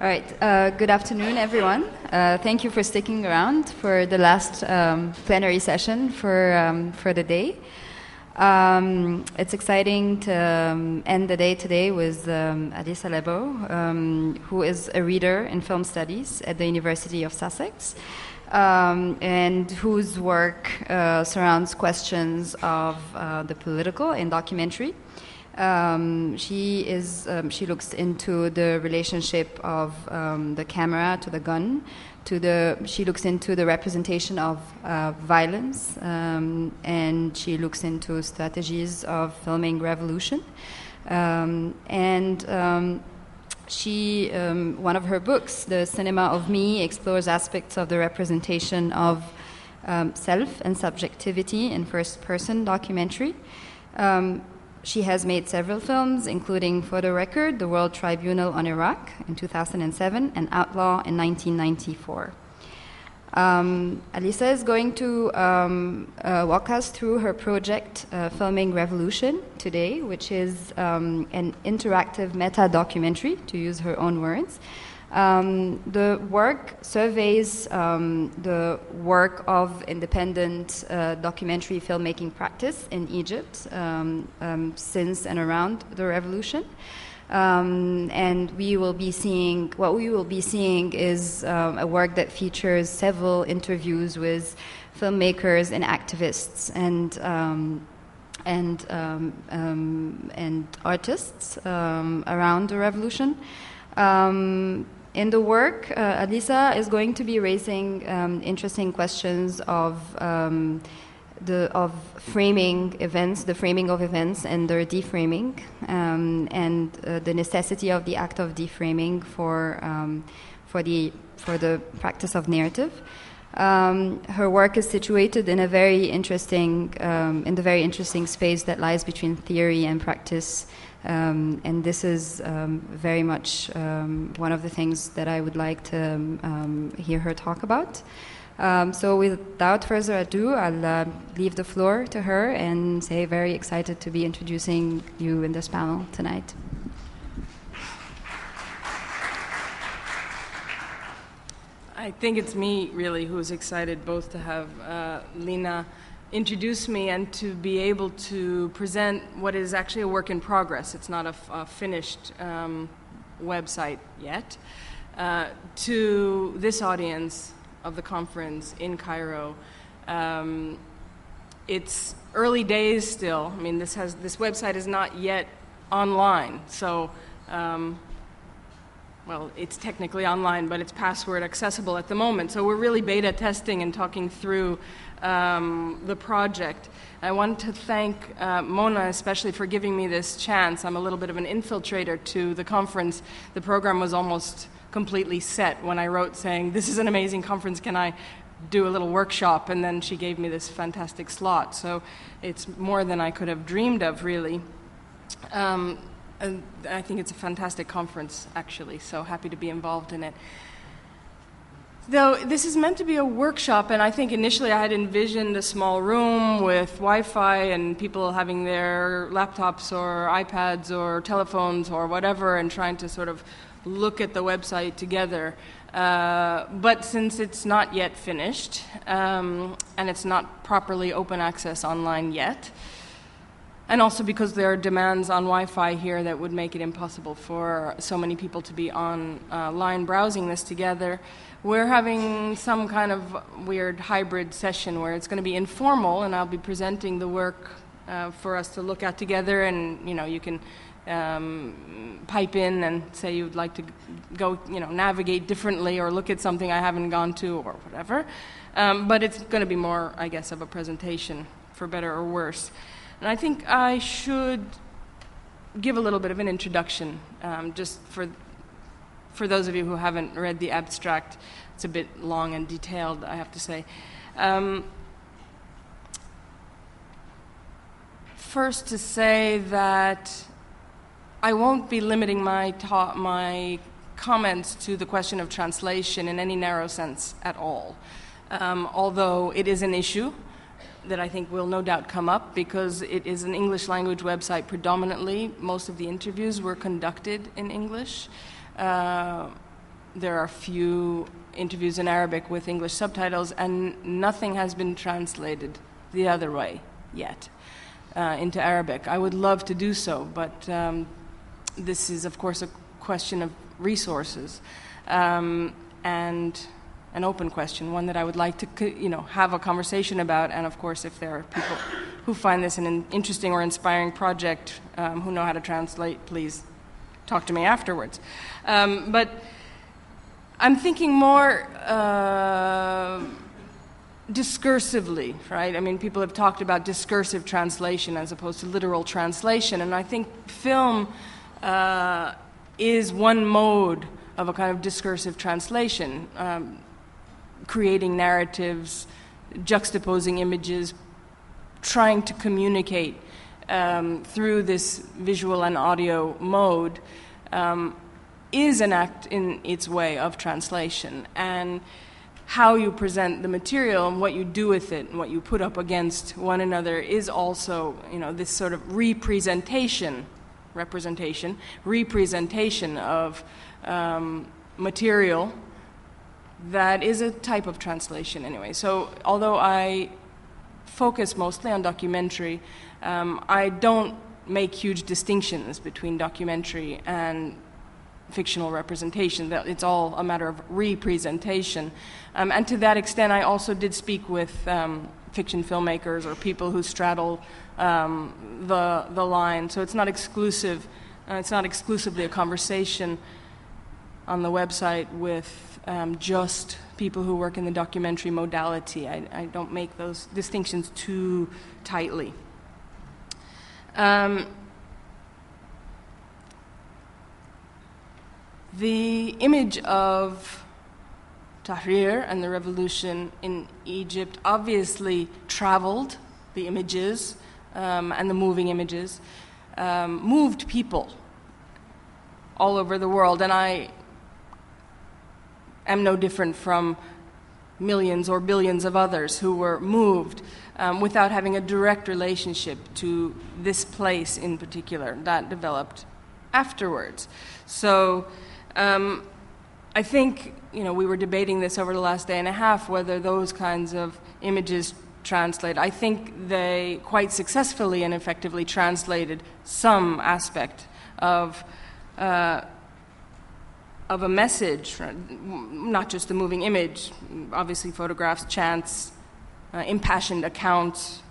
All right. Good afternoon, everyone. Thank you for sticking around for the last plenary session for the day. It's exciting to end the day today with Alisa Lebo, who is a reader in film studies at the University of Sussex, and whose work surrounds questions of the political in documentary. She looks into the relationship of the camera to the gun, she looks into the representation of violence, and she looks into strategies of filming revolution. One of her books, The Cinema of Me, explores aspects of the representation of self and subjectivity in first-person documentary. She has made several films, including, for the record, The World Tribunal on Iraq in 2007 and Outlaw in 1994. Alisa is going to walk us through her project, Filming Revolution, today, which is an interactive meta-documentary, to use her own words. The work surveys the work of independent documentary filmmaking practice in Egypt since and around the revolution. And what we will be seeing is a work that features several interviews with filmmakers and activists and artists around the revolution. In the work, Alisa is going to be raising interesting questions of framing events, the framing of events, and their deframing, and the necessity of the act of deframing for the practice of narrative. Her work is situated in a very interesting space that lies between theory and practice. And this is very much one of the things that I would like to hear her talk about. So without further ado, I'll leave the floor to her and say very excited to be introducing you in this panel tonight. I think it's me, really, who's excited both to have Lina introduce me and to be able to present what is actually a work in progress. It's not a finished website yet. To this audience of the conference in Cairo, it's early days still. I mean, this website is not yet online, so well, it's technically online, but it's password accessible at the moment. So we're really beta testing and talking through the project. I want to thank Mona especially for giving me this chance. I'm a little bit of an infiltrator to the conference. The program was almost completely set when I wrote saying, this is an amazing conference, can I do a little workshop? And then she gave me this fantastic slot. So it's more than I could have dreamed of, really. And I think it's a fantastic conference, actually, so happy to be involved in it. Though this is meant to be a workshop, and I think initially I had envisioned a small room with Wi-Fi and people having their laptops or iPads or telephones or whatever and trying to sort of look at the website together. But since it's not yet finished and it's not properly open access online yet, and also because there are demands on Wi-Fi here that would make it impossible for so many people to be online browsing this together, we're having some kind of weird hybrid session where it's going to be informal, and I'll be presenting the work for us to look at together, and you can pipe in and say you'd like to go navigate differently or look at something I haven't gone to or whatever. But it's going to be more, I guess, of a presentation, for better or worse. And I think I should give a little bit of an introduction, just for those of you who haven't read the abstract. It's a bit long and detailed, I have to say. First, to say that I won't be limiting my comments to the question of translation in any narrow sense at all, although it is an issue that I think will no doubt come up because it is an English language website predominantly. Most of the interviews were conducted in English. there are few interviews in Arabic with English subtitles, and nothing has been translated the other way yet into Arabic. I would love to do so, but this is, of course, a question of resources, and an open question, one that I would like to, have a conversation about. And of course, if there are people who find this an interesting or inspiring project, who know how to translate, please talk to me afterwards. But I'm thinking more discursively, right? I mean, people have talked about discursive translation as opposed to literal translation, and I think film is one mode of a kind of discursive translation, creating narratives, juxtaposing images, trying to communicate through this visual and audio mode, is an act in its way of translation. And how you present the material and what you do with it and what you put up against one another is also, this sort of representation of material that is a type of translation anyway. So although I focus mostly on documentary, I don't make huge distinctions between documentary and fictional representation. That it's all a matter of representation. And to that extent, I also did speak with fiction filmmakers or people who straddle the line. So it's not exclusive. It's not exclusively a conversation on the website with just people who work in the documentary modality. I don't make those distinctions too tightly. The image of Tahrir and the revolution in Egypt obviously traveled, the images and the moving images, moved people all over the world. And I am no different from millions or billions of others who were moved without having a direct relationship to this place in particular that developed afterwards. So I think, we were debating this over the last day and a half, whether those kinds of images translate. I think they quite successfully and effectively translated some aspect of a message, not just the moving image, obviously photographs, chants, impassioned accounts,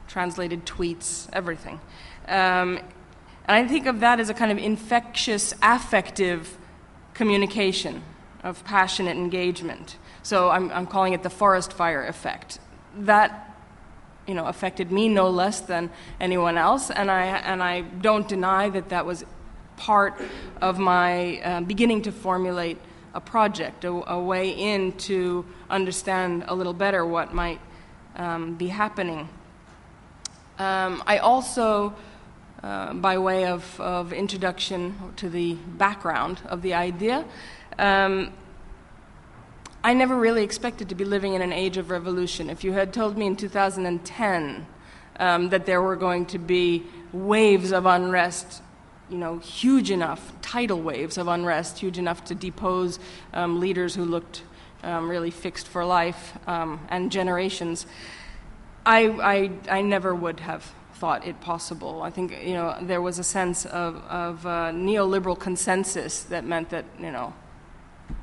translated tweets, everything. And I think of that as a kind of infectious, affective communication of passionate engagement. So I'm calling it the forest fire effect. That, affected me no less than anyone else, and I don't deny that was part of my beginning to formulate a project, a way in to understand a little better what might be happening. I also, by way of introduction to the background of the idea, I never really expected to be living in an age of revolution. If you had told me in 2010 that there were going to be waves of unrest, huge enough, tidal waves of unrest, huge enough to depose leaders who looked really fixed for life and generations, I never would have thought it possible. I think, there was a sense of neoliberal consensus that meant that,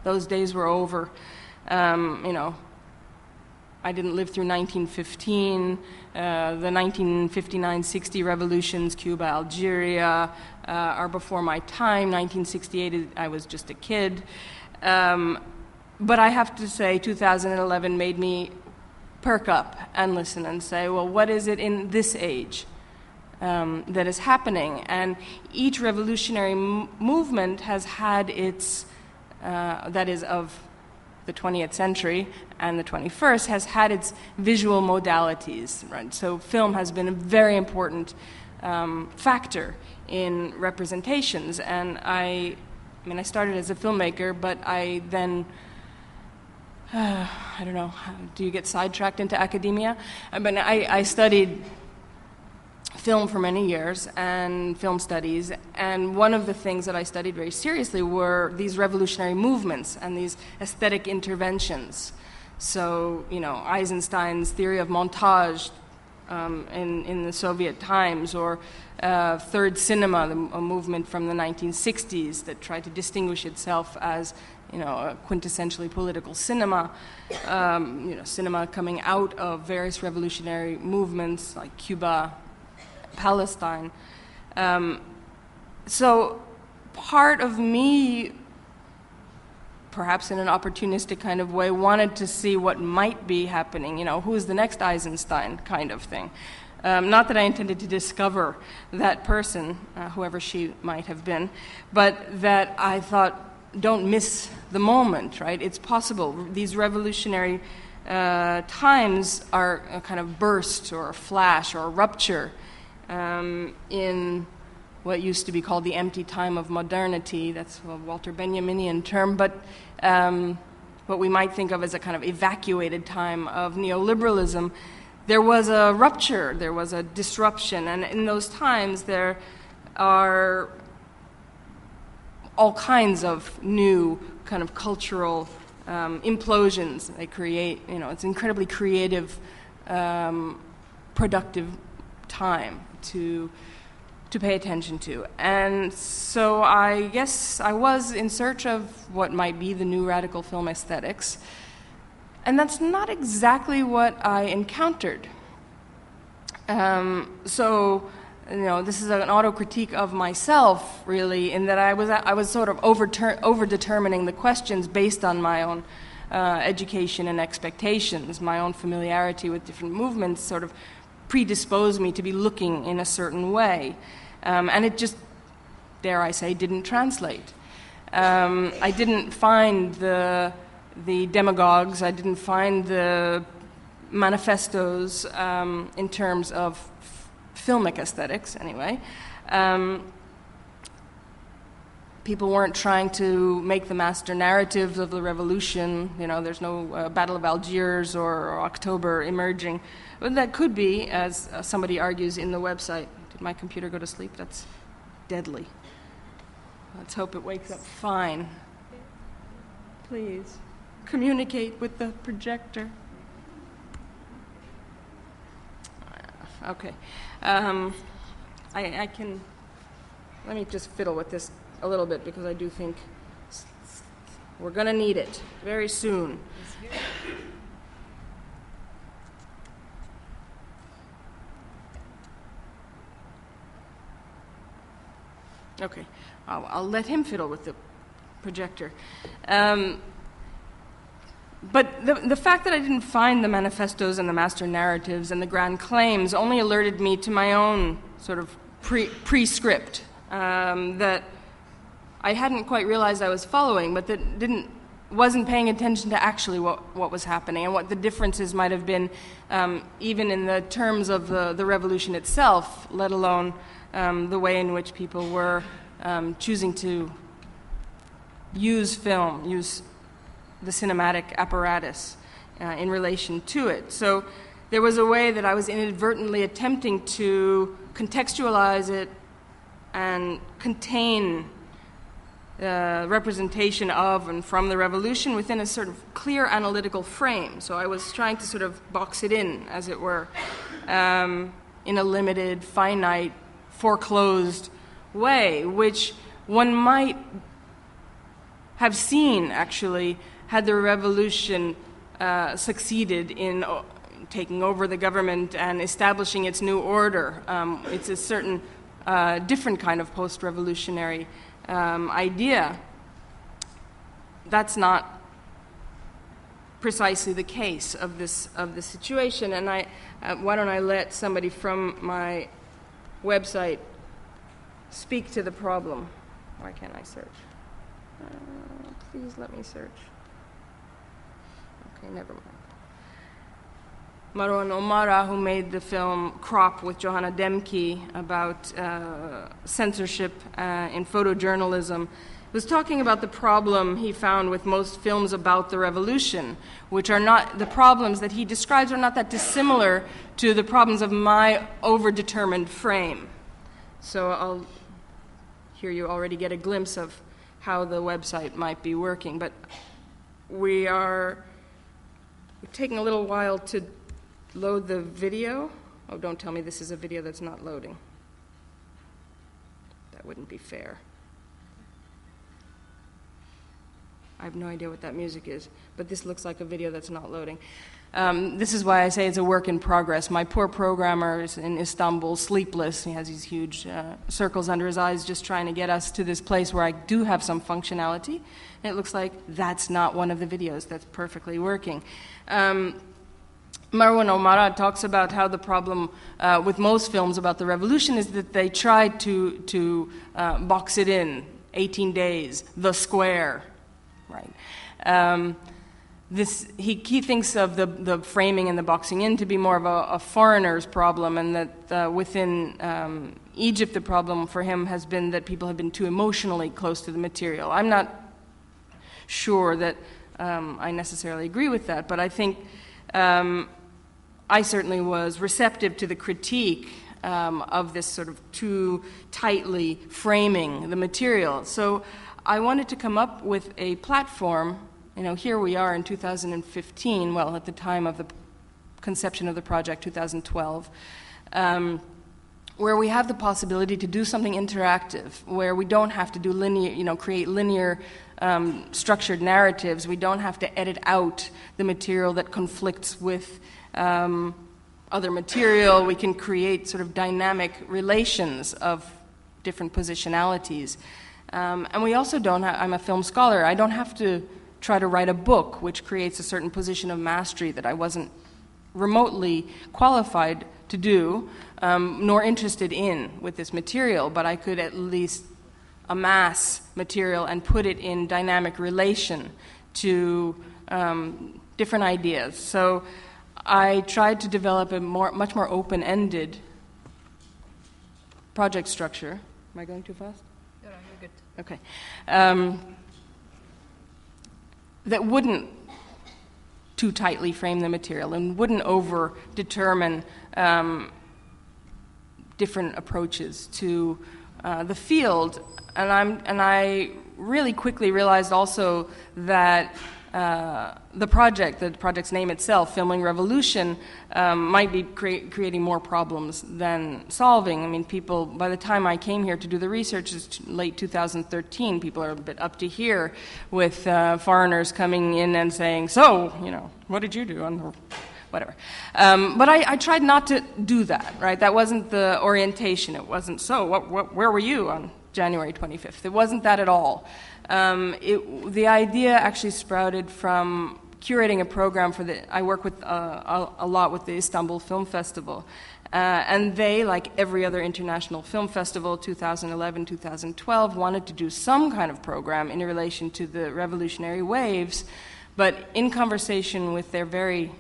those days were over. I didn't live through 1915, the 1959-60 revolutions, Cuba, Algeria, are before my time. 1968, I was just a kid. But I have to say, 2011 made me perk up and listen and say, well, what is it in this age that is happening? And each revolutionary movement has had its, that is of the 20th century and the 21st, has had its visual modalities, right? So film has been a very important factor in representations. And I started as a filmmaker, but I then, I don't know, do you get sidetracked into academia? I studied film for many years and film studies, and one of the things that I studied very seriously were these revolutionary movements and these aesthetic interventions. So, Eisenstein's theory of montage in the Soviet times, or Third Cinema, a movement from the 1960s that tried to distinguish itself as a quintessentially political cinema, cinema coming out of various revolutionary movements like Cuba, Palestine. So part of me, perhaps in an opportunistic kind of way, wanted to see what might be happening, who is the next Eisenstein kind of thing. Not that I intended to discover that person, whoever she might have been, but that I thought, don't miss the moment, right? It's possible. These revolutionary times are a kind of burst or a flash or a rupture in what used to be called the empty time of modernity. That's a Walter Benjaminian term, but what we might think of as a kind of evacuated time of neoliberalism. There was a rupture, there was a disruption, and in those times there are all kinds of new kind of cultural implosions. They create, it's incredibly creative, productive time to pay attention to. And so I guess I was in search of what might be the new radical film aesthetics, and that's not exactly what I encountered. This is an auto-critique of myself, really, in that I was sort of over-determining the questions based on my own education and expectations. My own familiarity with different movements sort of predisposed me to be looking in a certain way. And it just, dare I say, didn't translate. I didn't find the demagogues, I didn't find the manifestos in terms of filmic aesthetics, anyway. People weren't trying to make the master narratives of the revolution. There's no Battle of Algiers or October emerging. But that could be, as somebody argues in the website. Did my computer go to sleep? That's deadly. Let's hope it wakes up fine. Please, communicate with the projector. Okay. I can, let me just fiddle with this a little bit, because I do think we're going to need it very soon. Okay, I'll let him fiddle with the projector. But the fact that I didn't find the manifestos and the master narratives and the grand claims only alerted me to my own sort of prescript that I hadn't quite realized I was following, but that wasn't paying attention to actually what was happening and what the differences might have been, even in the terms of the revolution itself, let alone the way in which people were choosing to use film, use the cinematic apparatus in relation to it. So there was a way that I was inadvertently attempting to contextualize it and contain representation of and from the revolution within a sort of clear analytical frame. So I was trying to sort of box it in, as it were, in a limited, finite, foreclosed way, which one might have seen, actually, had the revolution succeeded in taking over the government and establishing its new order. It's a certain different kind of post-revolutionary idea. That's not precisely the case of this situation. And why don't I let somebody from my website speak to the problem? Why can't I search? Please let me search. Okay, never mind. Marwan Omara, who made the film Crop with Johanna Demke about censorship in photojournalism, was talking about the problem he found with most films about the revolution, which are not, the problems that he describes are not that dissimilar to the problems of my overdetermined frame. So here you already get a glimpse of how the website might be working, but we're taking a little while to load the video. Oh, don't tell me this is a video that's not loading. That wouldn't be fair. I have no idea what that music is, but this looks like a video that's not loading. This is why I say it's a work in progress. My poor programmer is in Istanbul, sleepless. He has these huge circles under his eyes just trying to get us to this place where I do have some functionality. And it looks like that's not one of the videos that's perfectly working. Marwan Omara talks about how the problem with most films about the revolution is that they tried to box it in, 18 days, the square, right? He thinks of the framing and the boxing in to be more of a foreigner's problem, and that within Egypt the problem for him has been that people have been too emotionally close to the material. I'm not sure that I necessarily agree with that, but I think I certainly was receptive to the critique of this sort of too tightly framing the material. So I wanted to come up with a platform. You know, here we are in 2015, well, at the time of the conception of the project, 2012, where we have the possibility to do something interactive, where we don't have to do linear, create linear structured narratives. We don't have to edit out the material that conflicts with other material. We can create sort of dynamic relations of different positionalities. And we also don't have, I'm a film scholar, I don't have to try to write a book which creates a certain position of mastery that I wasn't remotely qualified to do, nor interested in with this material, but I could at least amass material and put it in dynamic relation to different ideas. So I tried to develop a much more open-ended project structure. Am I going too fast? No, you're good. Okay. That wouldn't too tightly frame the material and wouldn't over-determine different approaches to the field. And I really quickly realized also that the project's name itself, Filming Revolution, might be creating more problems than solving. I mean, people, by the time I came here to do the research, it's late 2013, people are a bit up to here with foreigners coming in and saying, so, what did you do on the whatever. But I tried not to do that, right? That wasn't the orientation. It wasn't, so, where were you on January 25th? It wasn't that at all. The idea actually sprouted from curating a program for I work with a lot with the Istanbul Film Festival, and they, like every other international film festival, 2011, 2012, wanted to do some kind of program in relation to the revolutionary waves, but in conversation with their very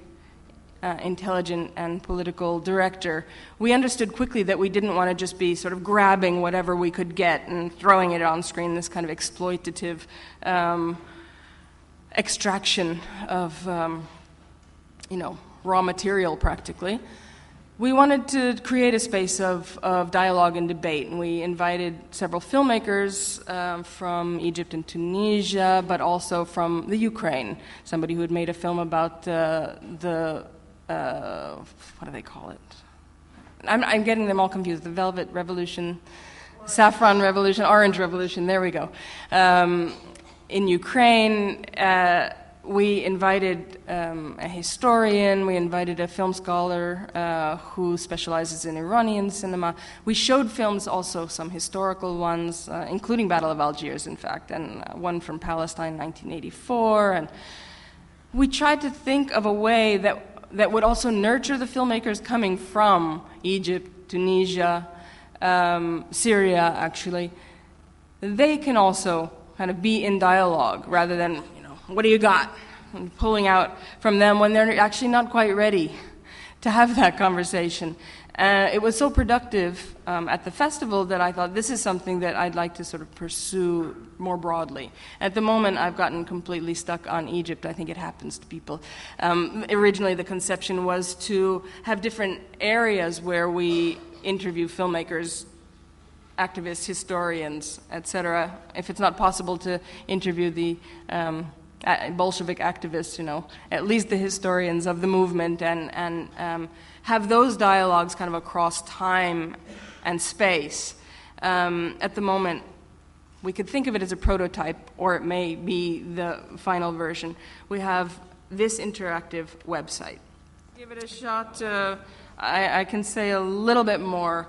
intelligent and political director, we understood quickly that we didn't want to just be sort of grabbing whatever we could get and throwing it on screen, this kind of exploitative extraction of, raw material practically. We wanted to create a space of dialogue and debate, and we invited several filmmakers from Egypt and Tunisia, but also from the Ukraine, somebody who had made a film about what do they call it? I'm getting them all confused. The Velvet Revolution, Saffron Revolution, Orange Revolution, there we go. In Ukraine, we invited a historian, we invited a film scholar who specializes in Iranian cinema. We showed films also, some historical ones, including Battle of Algiers, in fact, and one from Palestine, 1984. And we tried to think of a way that would also nurture the filmmakers coming from Egypt, Tunisia, Syria, actually. They can also kind of be in dialogue rather than, what do you got? And pulling out from them when they're actually not quite ready to have that conversation. It was so productive at the festival that I thought this is something that I'd like to sort of pursue more broadly. At the moment, I've gotten completely stuck on Egypt. I think it happens to people. Originally, the conception was to have different areas where we interview filmmakers, activists, historians, etc. If it's not possible to interview the Bolshevik activists, you know, at least the historians of the movement, and have those dialogues kind of across time and space. At the moment, we could think of it as a prototype, or it may be the final version. We have this interactive website. Give it a shot. I can say a little bit more.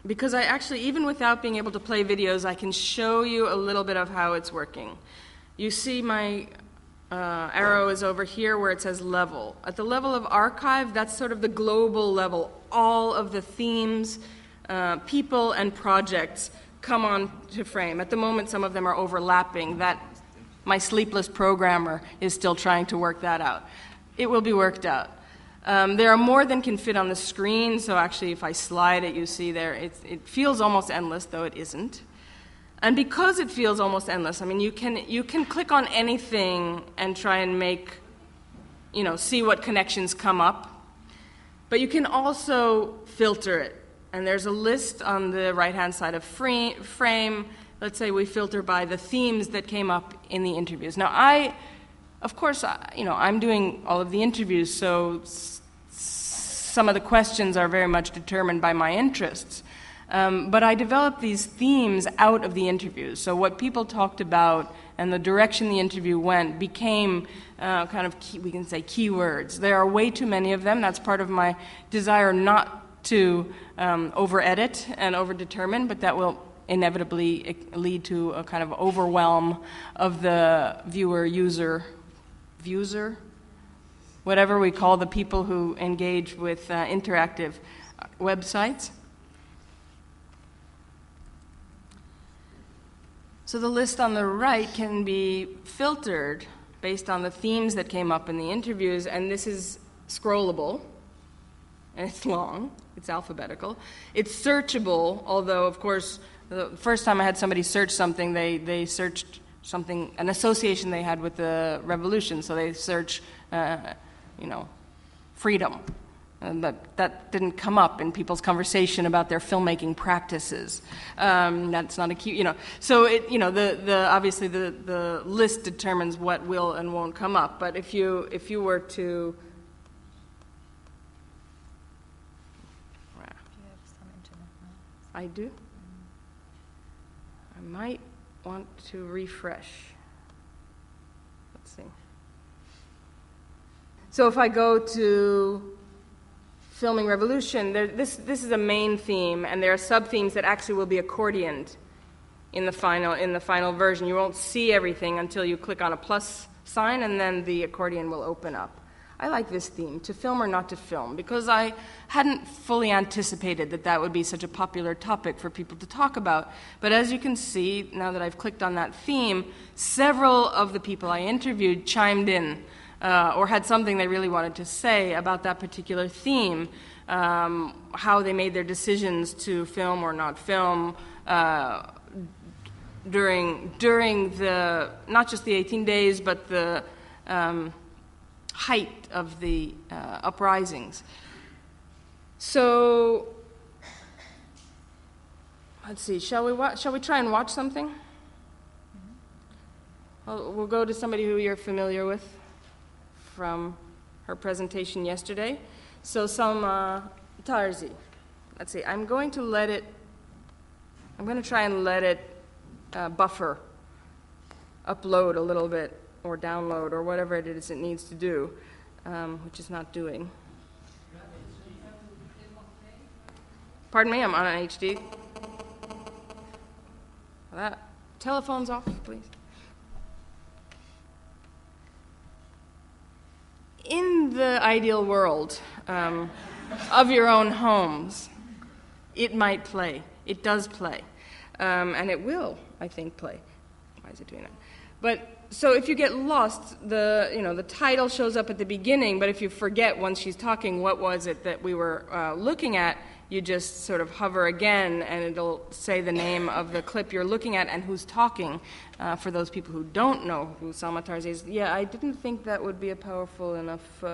Because I actually, even without being able to play videos, I can show you a little bit of how it's working. You see my arrow is over here where it says level. At the level of archive, that's sort of the global level. All of the themes, people, and projects come on to frame. At the moment, some of them are overlapping. That my sleepless programmer is still trying to work that out. It will be worked out. There are more than can fit on the screen, so actually if I slide it, you see there, it feels almost endless, though it isn't. And because it feels almost endless, I mean, you can click on anything and try and make, you know, see what connections come up. But you can also filter it. And there's a list on the right-hand side of frame. Let's say we filter by the themes that came up in the interviews. Now, of course, you know, I'm doing all of the interviews, so some of the questions are very much determined by my interests. But I developed these themes out of the interviews. So what people talked about and the direction the interview went became kind of, we can say, keywords. There are way too many of them. That's part of my desire not to over-edit and over-determine, but that will inevitably lead to a kind of overwhelm of the viewer, whatever we call the people who engage with interactive websites. So the list on the right can be filtered based on the themes that came up in the interviews, and this is scrollable, and it's long, it's alphabetical. It's searchable, although, of course, the first time I had somebody search something, they searched something, an association they had with the revolution, so they search, freedom. But that didn't come up in people's conversation about their filmmaking practices. That's not a key, So obviously the list determines what will and won't come up. But if you were to, Do you have some internet now? I do. I might want to refresh. Let's see. So if I go to Filming Revolution, this is a main theme, and there are sub-themes that actually will be accordioned in the final version. You won't see everything until you click on a plus sign, and then the accordion will open up. I like this theme, to film or not to film, because I hadn't fully anticipated that would be such a popular topic for people to talk about. But as you can see, now that I've clicked on that theme, several of the people I interviewed chimed in or had something they really wanted to say about that particular theme, how they made their decisions to film or not film during the, not just the 18 days, but the height of the uprisings. So, let's see, shall we try and watch something? We'll go to somebody who you're familiar with from her presentation yesterday. So Salma Tarzi. Let's see, I'm going to try and let it buffer, upload a little bit, or download, or whatever it is it needs to do, which is not doing. Pardon me, I'm on an HD. Telephone's off, please. In the ideal world of your own homes, it might play. It does play. And it will, I think, play. Why is it doing that? But so if you get lost, the title shows up at the beginning, but if you forget once she's talking what was it that we were looking at, you just sort of hover again and it'll say the name of the clip you're looking at and who's talking. For those people who don't know who Salma Tarzeh is, yeah, I didn't think that would be a powerful enough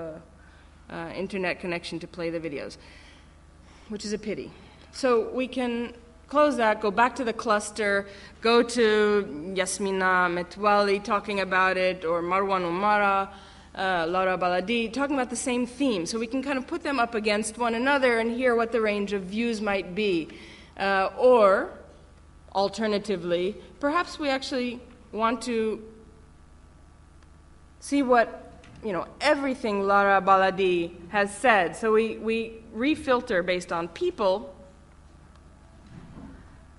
internet connection to play the videos, which is a pity. So we can close that, go back to the cluster, go to Yasmina Metwali talking about it, or Marwan Umara, Lara Baladi, talking about the same theme. So we can kind of put them up against one another and hear what the range of views might be. Or, alternatively, perhaps we actually want to see what, everything Lara Baladi has said. So we refilter based on people,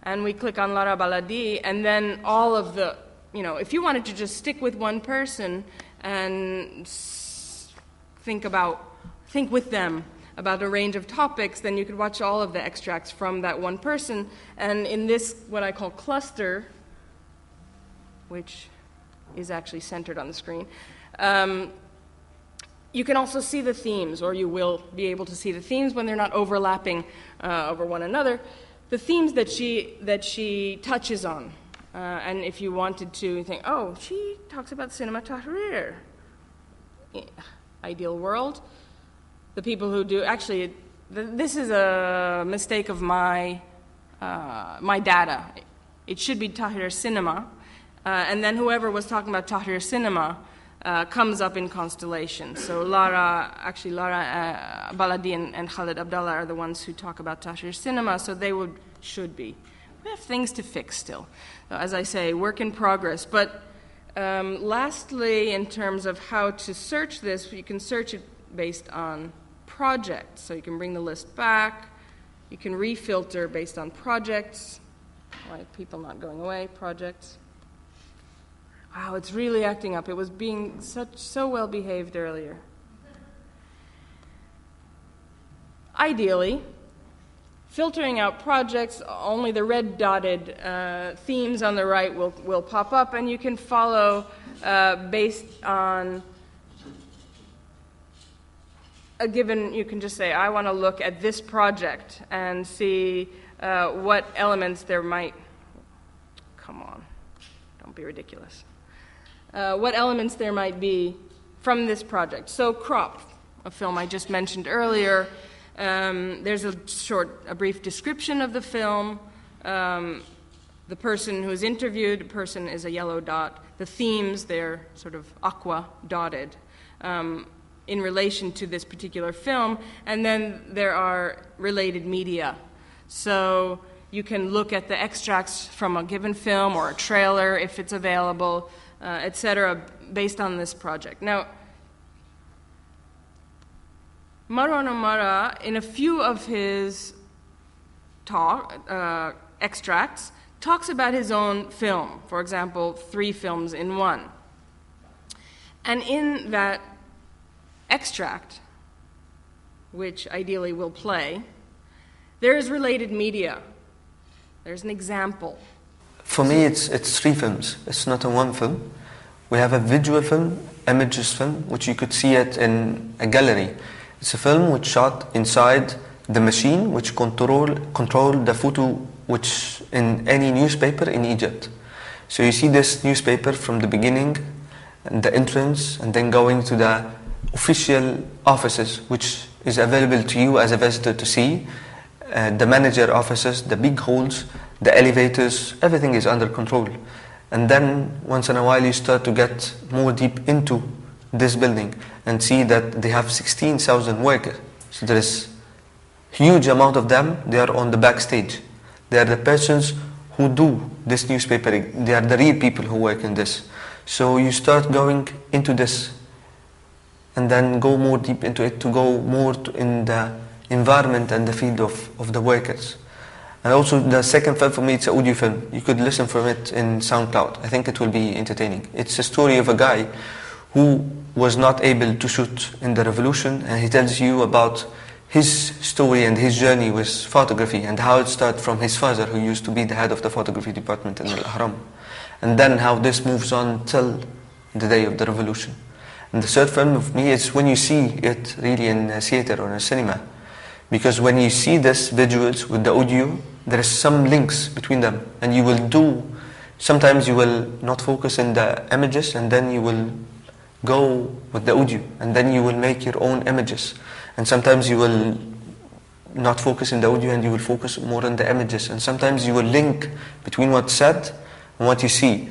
and we click on Lara Baladi, and then all of the, if you wanted to just stick with one person and think with them about a range of topics, then you could watch all of the extracts from that one person. And in this, what I call cluster, which is actually centered on the screen, you can also see the themes, or you will be able to see the themes when they're not overlapping over one another. The themes that she touches on, and if you wanted to think, oh, she talks about cinema tahrir, ideal world. The people who do, actually, this is a mistake of my data. It should be tahrir cinema, and then whoever was talking about tahrir cinema comes up in constellation. So Lara Baladi and Khalid Abdallah are the ones who talk about Tahrir cinema, so they should be. We have things to fix still. As I say, work in progress. But lastly, in terms of how to search this, you can search it based on projects. So you can bring the list back. You can refilter based on projects, like people not going away, projects. Wow, it's really acting up. It was being so well behaved earlier. Ideally, filtering out projects, only the red dotted themes on the right will pop up, and you can follow based on a given, you can just say, I want to look at this project and see what elements there might, come on, don't be ridiculous. What elements there might be from this project. So Crop, a film I just mentioned earlier, there's a brief description of the film. The person who is interviewed, the person is a yellow dot. The themes, they're sort of aqua dotted in relation to this particular film. And then there are related media. So you can look at the extracts from a given film or a trailer if it's available, etc., based on this project. Now, Marwan Umara, in a few of his extracts, talks about his own film, for example, 3 films in 1. And in that extract, which ideally will play, there is related media. There's an example. For me, it's 3 films. It's not a 1 film. We have a visual film, images film, which you could see it in a gallery. It's a film which shot inside the machine which control the photo which in any newspaper in Egypt. So you see this newspaper from the beginning, and the entrance, and then going to the official offices, which is available to you as a visitor to see. The manager offices, the big halls, the elevators, everything is under control. And then once in a while you start to get more deep into this building and see that they have 16,000 workers. So there is huge amount of them, they are on the backstage. They are the persons who do this newspaper, they are the real people who work in this. So you start going into this and then go more deep into it to go more in the environment and the field of the workers. And also the second film for me, it's an audio film. You could listen from it in SoundCloud. I think it will be entertaining. It's a story of a guy who was not able to shoot in the revolution, and he tells you about his story and his journey with photography and how it started from his father, who used to be the head of the photography department in Al-Ahram. and then how this moves on till the day of the revolution. And the third film of me is when you see it really in a theater or in a cinema, because when you see this visuals with the audio, there is some links between them, and you will do, sometimes you will not focus in the images, and then you will go with the audio, and then you will make your own images, and sometimes you will not focus in the audio and you will focus more on the images, and sometimes you will link between what's said and what you see.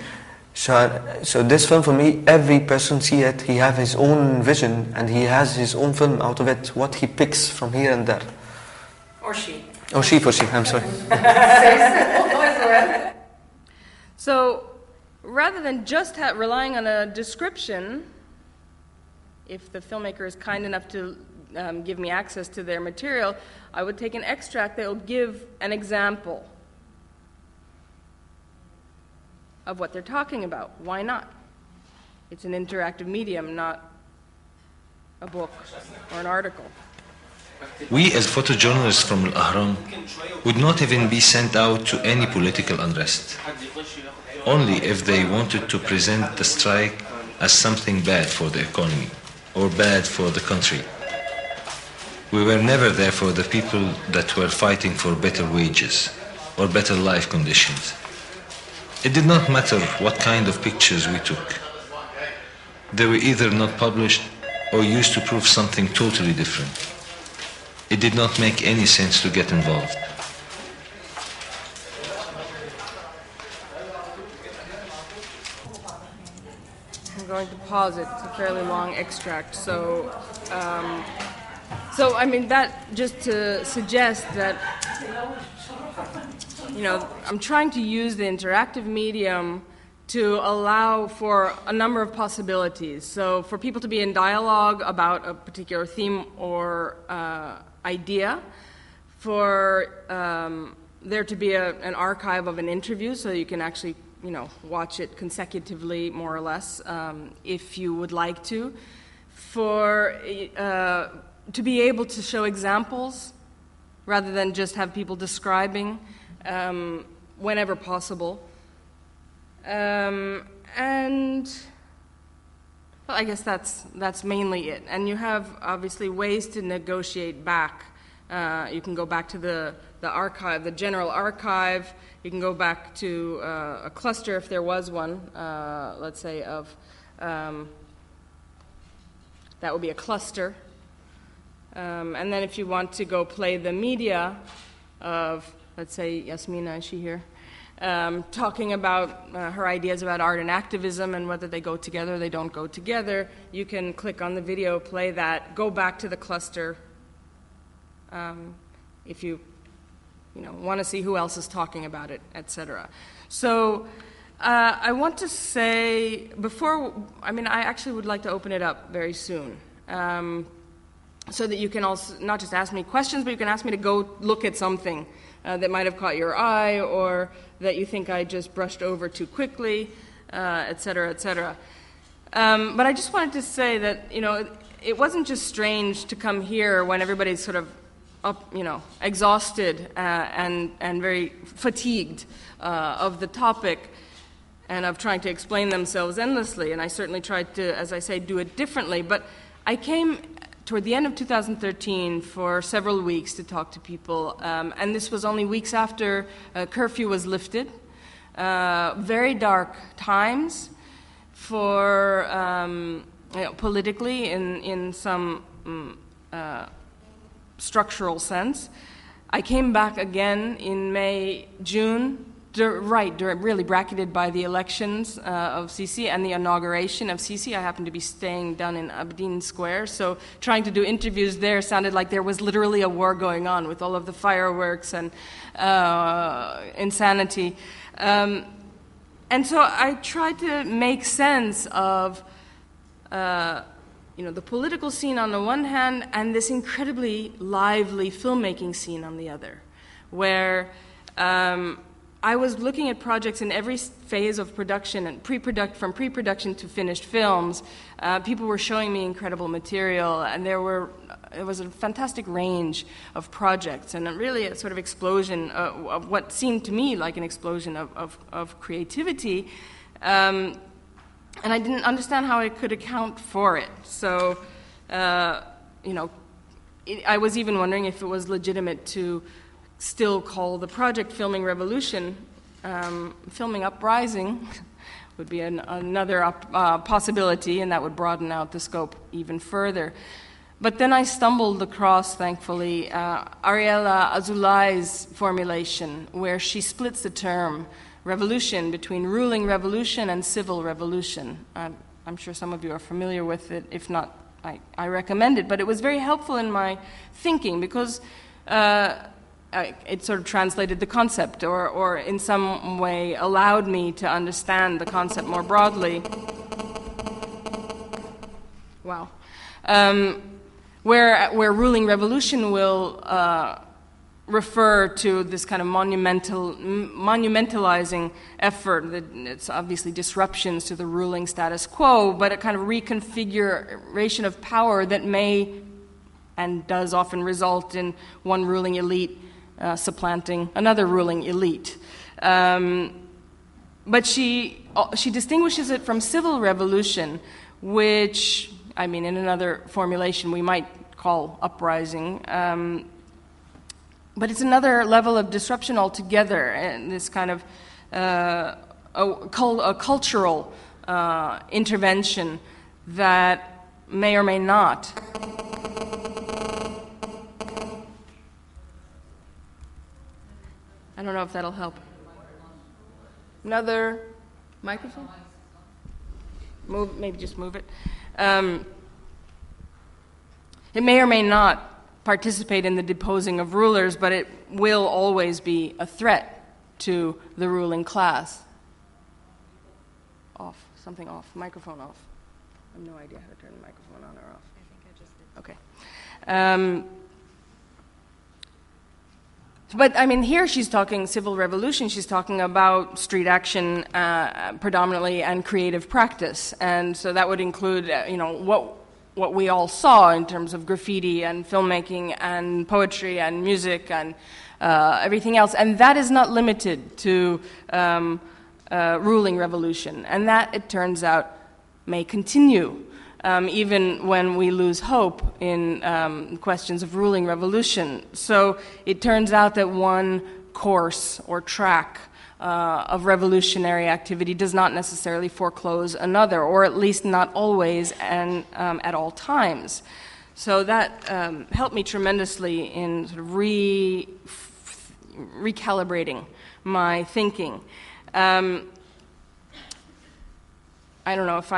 So this film for me, every person see it, he have his own vision and he has his own film out of it, what he picks from here and there. Or she. Or she, I'm sorry. So rather than just relying on a description, if the filmmaker is kind enough to give me access to their material, I would take an extract that will give an example of what they're talking about. Why not? It's an interactive medium, not a book or an article. We as photojournalists from Al-Ahram would not even be sent out to any political unrest, only if they wanted to present the strike as something bad for the economy or bad for the country. We were never there for the people that were fighting for better wages or better life conditions. It did not matter what kind of pictures we took. They were either not published or used to prove something totally different. It did not make any sense to get involved. I'm going to pause it. It's a fairly long extract. So I mean, that just to suggest that, you know, I'm trying to use the interactive medium to allow for a number of possibilities. So for people to be in dialogue about a particular theme or idea, for there to be an archive of an interview so you can actually, you know, watch it consecutively, more or less, if you would like to, for to be able to show examples rather than just have people describing whenever possible. And well, I guess that's mainly it. And you have obviously ways to negotiate back. You can go back to the archive, the general archive. You can go back to a cluster if there was one, let's say of, that would be a cluster. And then if you want to go play the media of, let's say, Yasmina, is she here? Talking about her ideas about art and activism and whether they go together or they don't go together, you can click on the video, play that, go back to the cluster if you want to see who else is talking about it, etc. So I want to say before, I actually would like to open it up very soon. So that you can also not just ask me questions, but you can ask me to go look at something that might have caught your eye or that you think I just brushed over too quickly, et cetera, et cetera. But I just wanted to say that, it wasn't just strange to come here when everybody's sort of up, exhausted and very fatigued of the topic and of trying to explain themselves endlessly. And I certainly tried to, as I say, do it differently. But I came toward the end of 2013 for several weeks to talk to people, and this was only weeks after curfew was lifted. Very dark times for politically in some structural sense. I came back again in May, June, really bracketed by the elections of Sisi and the inauguration of Sisi. I happened to be staying down in Abdeen Square, so trying to do interviews there sounded like there was literally a war going on with all of the fireworks and insanity. And so I tried to make sense of the political scene on the one hand and this incredibly lively filmmaking scene on the other, where I was looking at projects in every phase of production and from pre-production to finished films. People were showing me incredible material, and there were it was a fantastic range of projects, and really a sort of explosion of what seemed to me like an explosion of creativity. And I didn't understand how I could account for it. So, I was even wondering if it was legitimate to still call the project Filming Revolution. Filming Uprising would be another possibility, and that would broaden out the scope even further. But then I stumbled across, thankfully, Ariella Azoulai's formulation, where she splits the term revolution between ruling revolution and civil revolution. I'm sure some of you are familiar with it. If not, I recommend it. But it was very helpful in my thinking because it sort of translated the concept or in some way allowed me to understand the concept more broadly. Wow. Where ruling revolution will refer to this kind of monumentalizing effort. It's obviously disruptions to the ruling status quo, but a kind of reconfiguration of power that may and does often result in one ruling elite supplanting another ruling elite. But she distinguishes it from civil revolution, which, I mean, in another formulation we might call uprising, but it's another level of disruption altogether, and this kind of a cultural intervention that may or may not I don't know if that'll help. Another microphone? Maybe just move it. It may or may not participate in the deposing of rulers, but it will always be a threat to the ruling class. Off. Something off. Microphone off. I have no idea how to turn the microphone on or off. I think I just did. Okay. But, I mean, here she's talking civil revolution. She's talking about street action predominantly and creative practice. And so that would include, what we all saw in terms of graffiti and filmmaking and poetry and music and everything else. And that is not limited to ruling revolution. And that, it turns out, may continue. Even when we lose hope in questions of ruling revolution. So it turns out that one course or track of revolutionary activity does not necessarily foreclose another, or at least not always and at all times. So that helped me tremendously in sort of recalibrating my thinking. I don't know if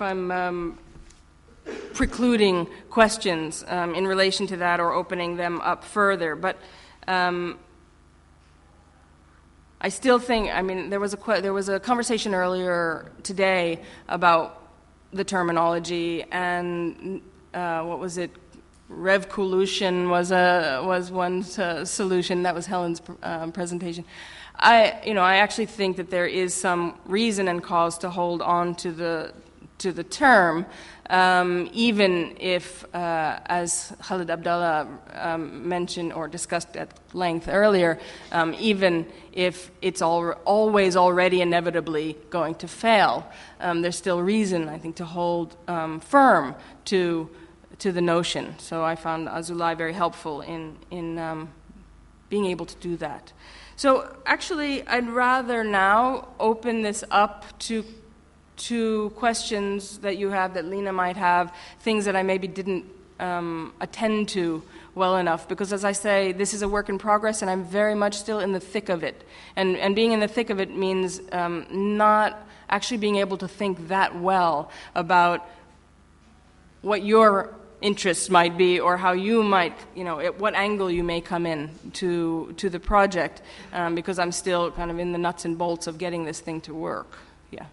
I'm precluding questions in relation to that or opening them up further, but I still think, I mean, there was a conversation earlier today about the terminology, and what was it? Revcolution was one solution. That was Helen's presentation. I actually think that there is some reason and cause to hold on to the term, even if, as Khalid Abdallah mentioned or discussed at length earlier, even if it's always already inevitably going to fail, there's still reason, I think, to hold firm to the notion. So I found Azoulai very helpful in being able to do that. So actually, I'd rather now open this up to questions that you have, that Lena might have, things that I maybe didn't attend to well enough, because as I say, this is a work in progress and I'm very much still in the thick of it. And being in the thick of it means not actually being able to think that well about what your interests might be or how you might, at what angle you may come in to the project, because I'm still kind of in the nuts and bolts of getting this thing to work. Yeah.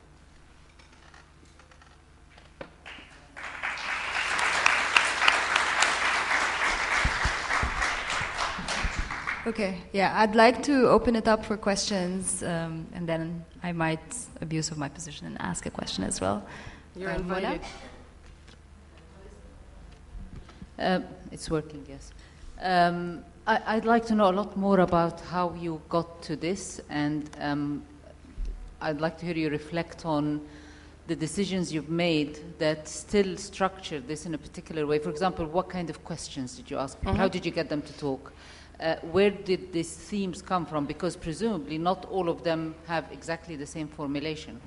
Okay, yeah, I'd like to open it up for questions, and then I might abuse of my position and ask a question as well. You're invited. It's working, yes. I'd like to know a lot more about how you got to this, and I'd like to hear you reflect on the decisions you've made that still structure this in a particular way. For example, what kind of questions did you ask people? How did you get them to talk? Where did these themes come from? Because presumably not all of them have exactly the same formulation.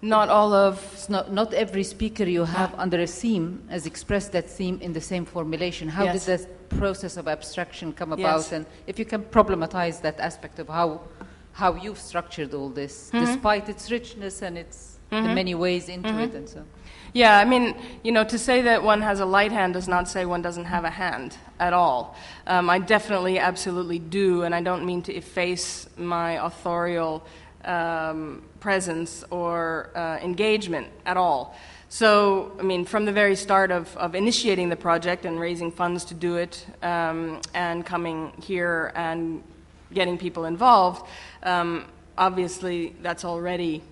Not all of... It's not every speaker you have under a theme has expressed that theme in the same formulation. How Yes. did that process of abstraction come about? Yes. And if you can problematize that aspect of how you've structured all this, despite its richness and its the many ways into it and so. Yeah, I mean, to say that one has a light hand does not say one doesn't have a hand at all. I definitely, absolutely do, and I don't mean to efface my authorial presence or engagement at all. So, I mean, from the very start of initiating the project and raising funds to do it, and coming here and getting people involved, obviously that's already,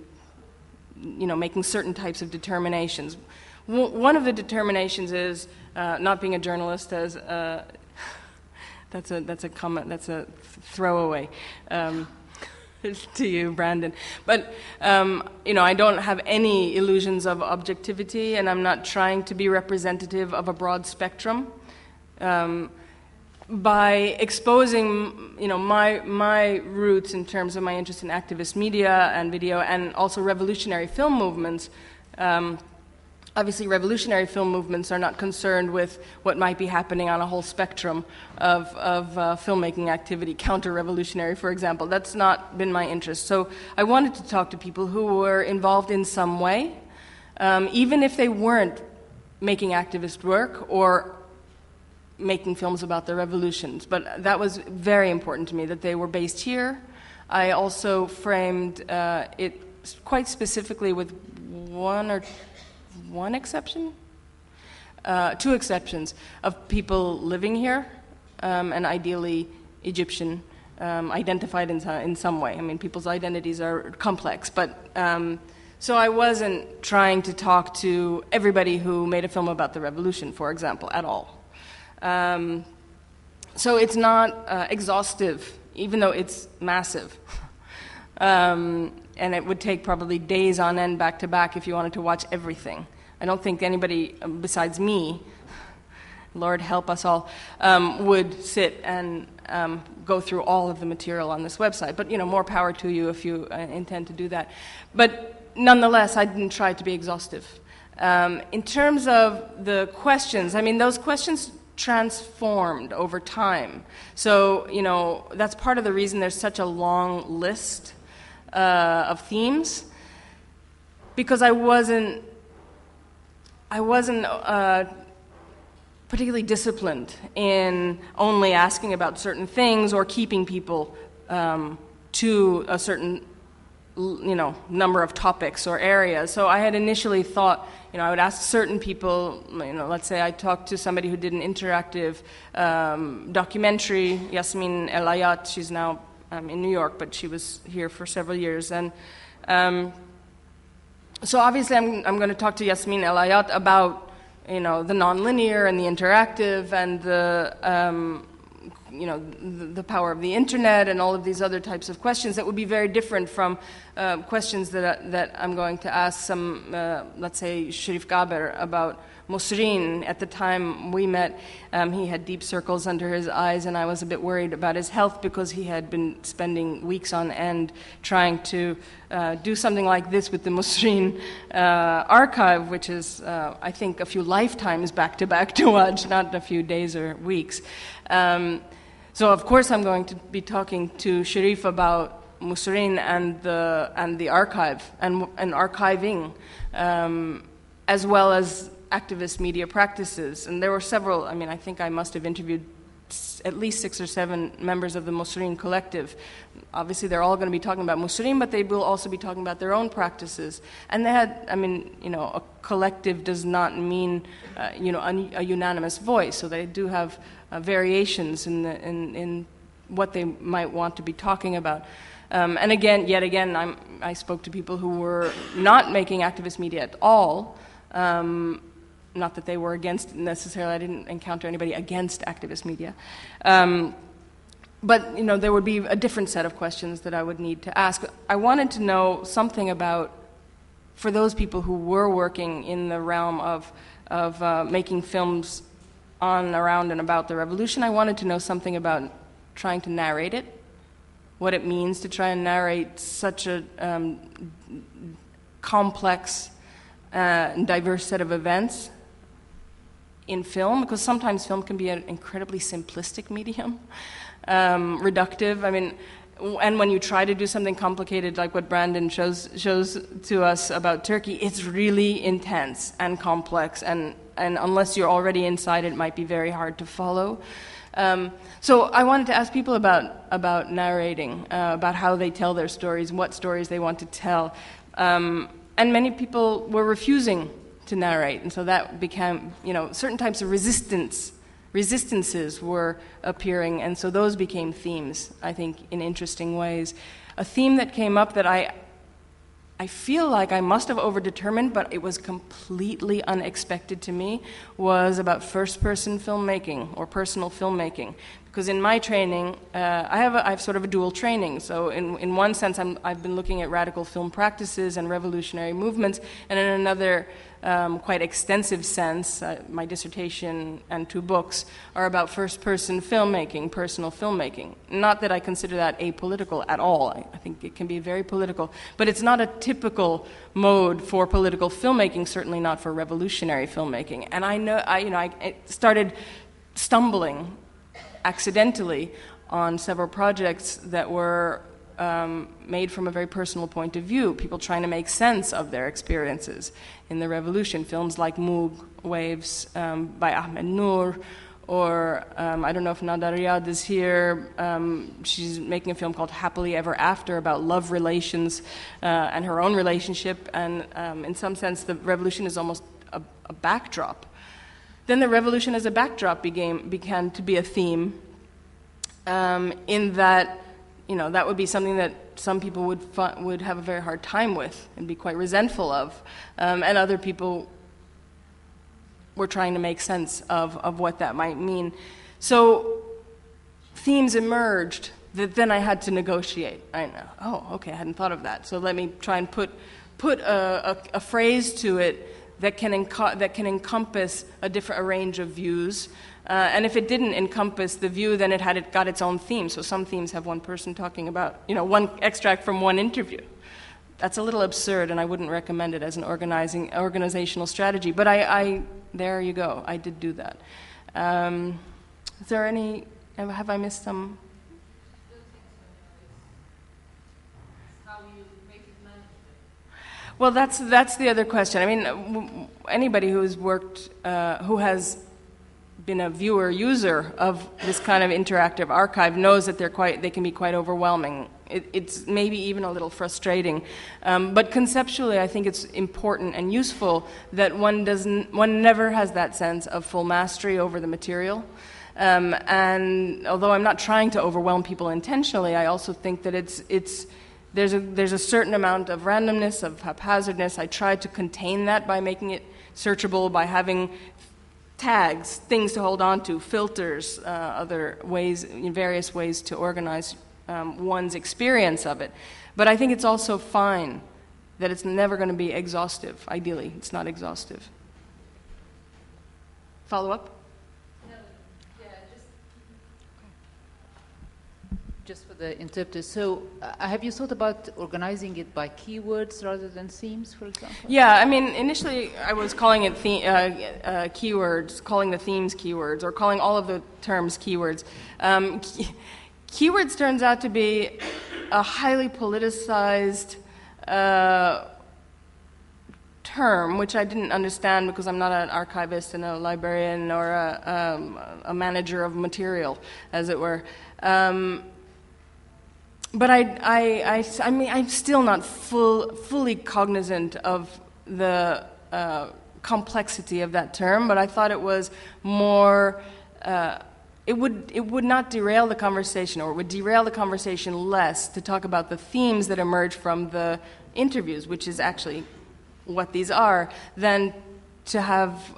making certain types of determinations. One of the determinations is not being a journalist as that's a comment, that's a throwaway to you, Brandon. But I don't have any illusions of objectivity, and I'm not trying to be representative of a broad spectrum. By exposing, my roots in terms of my interest in activist media and video, and also revolutionary film movements. Obviously, revolutionary film movements are not concerned with what might be happening on a whole spectrum of filmmaking activity, counter-revolutionary, for example. That's not been my interest. So I wanted to talk to people who were involved in some way, even if they weren't making activist work or making films about the revolutions. But that was very important to me, that they were based here. I also framed it quite specifically with one exception? Two exceptions of people living here, and ideally Egyptian, identified in some way. I mean, people's identities are complex, but so I wasn't trying to talk to everybody who made a film about the revolution, for example, at all. So it's not exhaustive, even though it's massive. And it would take probably days on end back to back if you wanted to watch everything. I don't think anybody besides me, Lord help us all, would sit and go through all of the material on this website. But, more power to you if you intend to do that. But nonetheless, I didn't try to be exhaustive. In terms of the questions, I mean, those questions transformed over time. So, that's part of the reason there's such a long list of themes, because I wasn't particularly disciplined in only asking about certain things or keeping people to a certain number of topics or areas. So I had initially thought, I would ask certain people, let's say I talked to somebody who did an interactive documentary, Yasmin El Ayat. She's now in New York, but she was here for several years. And so obviously I'm going to talk to Yasmin El Ayat about, the nonlinear and the interactive and the power of the internet and all of these other types of questions that would be very different from questions that I'm going to ask some, let's say, Sharif Gaber about Mosreen. At the time we met, he had deep circles under his eyes, and I was a bit worried about his health because he had been spending weeks on end trying to do something like this with the Mosreen archive, which is, I think, a few lifetimes back-to-back to watch, not a few days or weeks. So of course I'm going to be talking to Sharif about Mosreen and the archive and archiving, as well as activist media practices. And there were several, I think I must have interviewed at least 6 or 7 members of the Mosreen collective. Obviously they're all going to be talking about Mosreen, but they will also be talking about their own practices. And they had, a collective does not mean, a unanimous voice. So they do have variations in what they might want to be talking about. And yet again, I spoke to people who were not making activist media at all, not that they were against necessarily, I didn't encounter anybody against activist media. But, there would be a different set of questions that I would need to ask. I wanted to know something about, for those people who were working in the realm of making films on, around, and about the revolution, I wanted to know something about trying to narrate it, what it means to try and narrate such a complex and diverse set of events in film, because sometimes film can be an incredibly simplistic medium, reductive. I mean, and when you try to do something complicated like what Brandon shows to us about Turkey, it's really intense and complex, and unless you're already inside, it might be very hard to follow. So I wanted to ask people about narrating, about how they tell their stories, what stories they want to tell. And many people were refusing to narrate, and so that became, certain types of resistances were appearing, and so those became themes, I think, in interesting ways. A theme that came up that I feel like I must have overdetermined, but it was completely unexpected to me, was about first-person filmmaking or personal filmmaking. Because in my training, I have sort of a dual training. So in one sense, I've been looking at radical film practices and revolutionary movements, and in another quite extensive sense, my dissertation and 2 books are about first-person filmmaking, personal filmmaking. Not that I consider that apolitical at all. I think it can be very political, but it's not a typical mode for political filmmaking, certainly not for revolutionary filmmaking. And I started stumbling accidentally on several projects that were made from a very personal point of view, people trying to make sense of their experiences in the revolution. Films like Moog Waves by Ahmed Noor, or I don't know if Nada Riyad is here. She's making a film called Happily Ever After about love relations and her own relationship, and in some sense the revolution is almost a backdrop. Then the revolution as a backdrop began to be a theme, in that, that would be something that some people would have a very hard time with and be quite resentful of, and other people were trying to make sense of what that might mean. So themes emerged that then I had to negotiate. I hadn't thought of that. So let me try and put a phrase to it that can encompass a range of views. And if it didn't encompass the view, then it got its own theme. So some themes have one person talking about, one extract from one interview. That's a little absurd, and I wouldn't recommend it as an organizational strategy. But there you go. I did do that. Is there any? Have I missed some? Well, that's the other question. I mean, anybody who's worked, who has been a viewer, user of this kind of interactive archive knows that they can be quite overwhelming. It's maybe even a little frustrating, but conceptually, I think it's important and useful that one never has that sense of full mastery over the material. And although I'm not trying to overwhelm people intentionally, I also think that there's a certain amount of randomness, of haphazardness. I tried to contain that by making it searchable, by having tags, things to hold on to, filters, other ways, various ways to organize one's experience of it. But I think it's also fine that it's never going to be exhaustive. Ideally, it's not exhaustive. Follow up? Just for the interpreters. So, have you thought about organizing it by keywords rather than themes, for example? Yeah, I mean, initially I was calling it keywords, calling the themes keywords, or calling all of the terms keywords. Keywords turns out to be a highly politicized term, which I didn't understand because I'm not an archivist and a librarian or a manager of material, as it were. But I mean, I'm still not fully cognizant of the complexity of that term. But I thought it was more. It would not derail the conversation, or it would derail the conversation less to talk about the themes that emerge from the interviews, which is actually what these are, than to have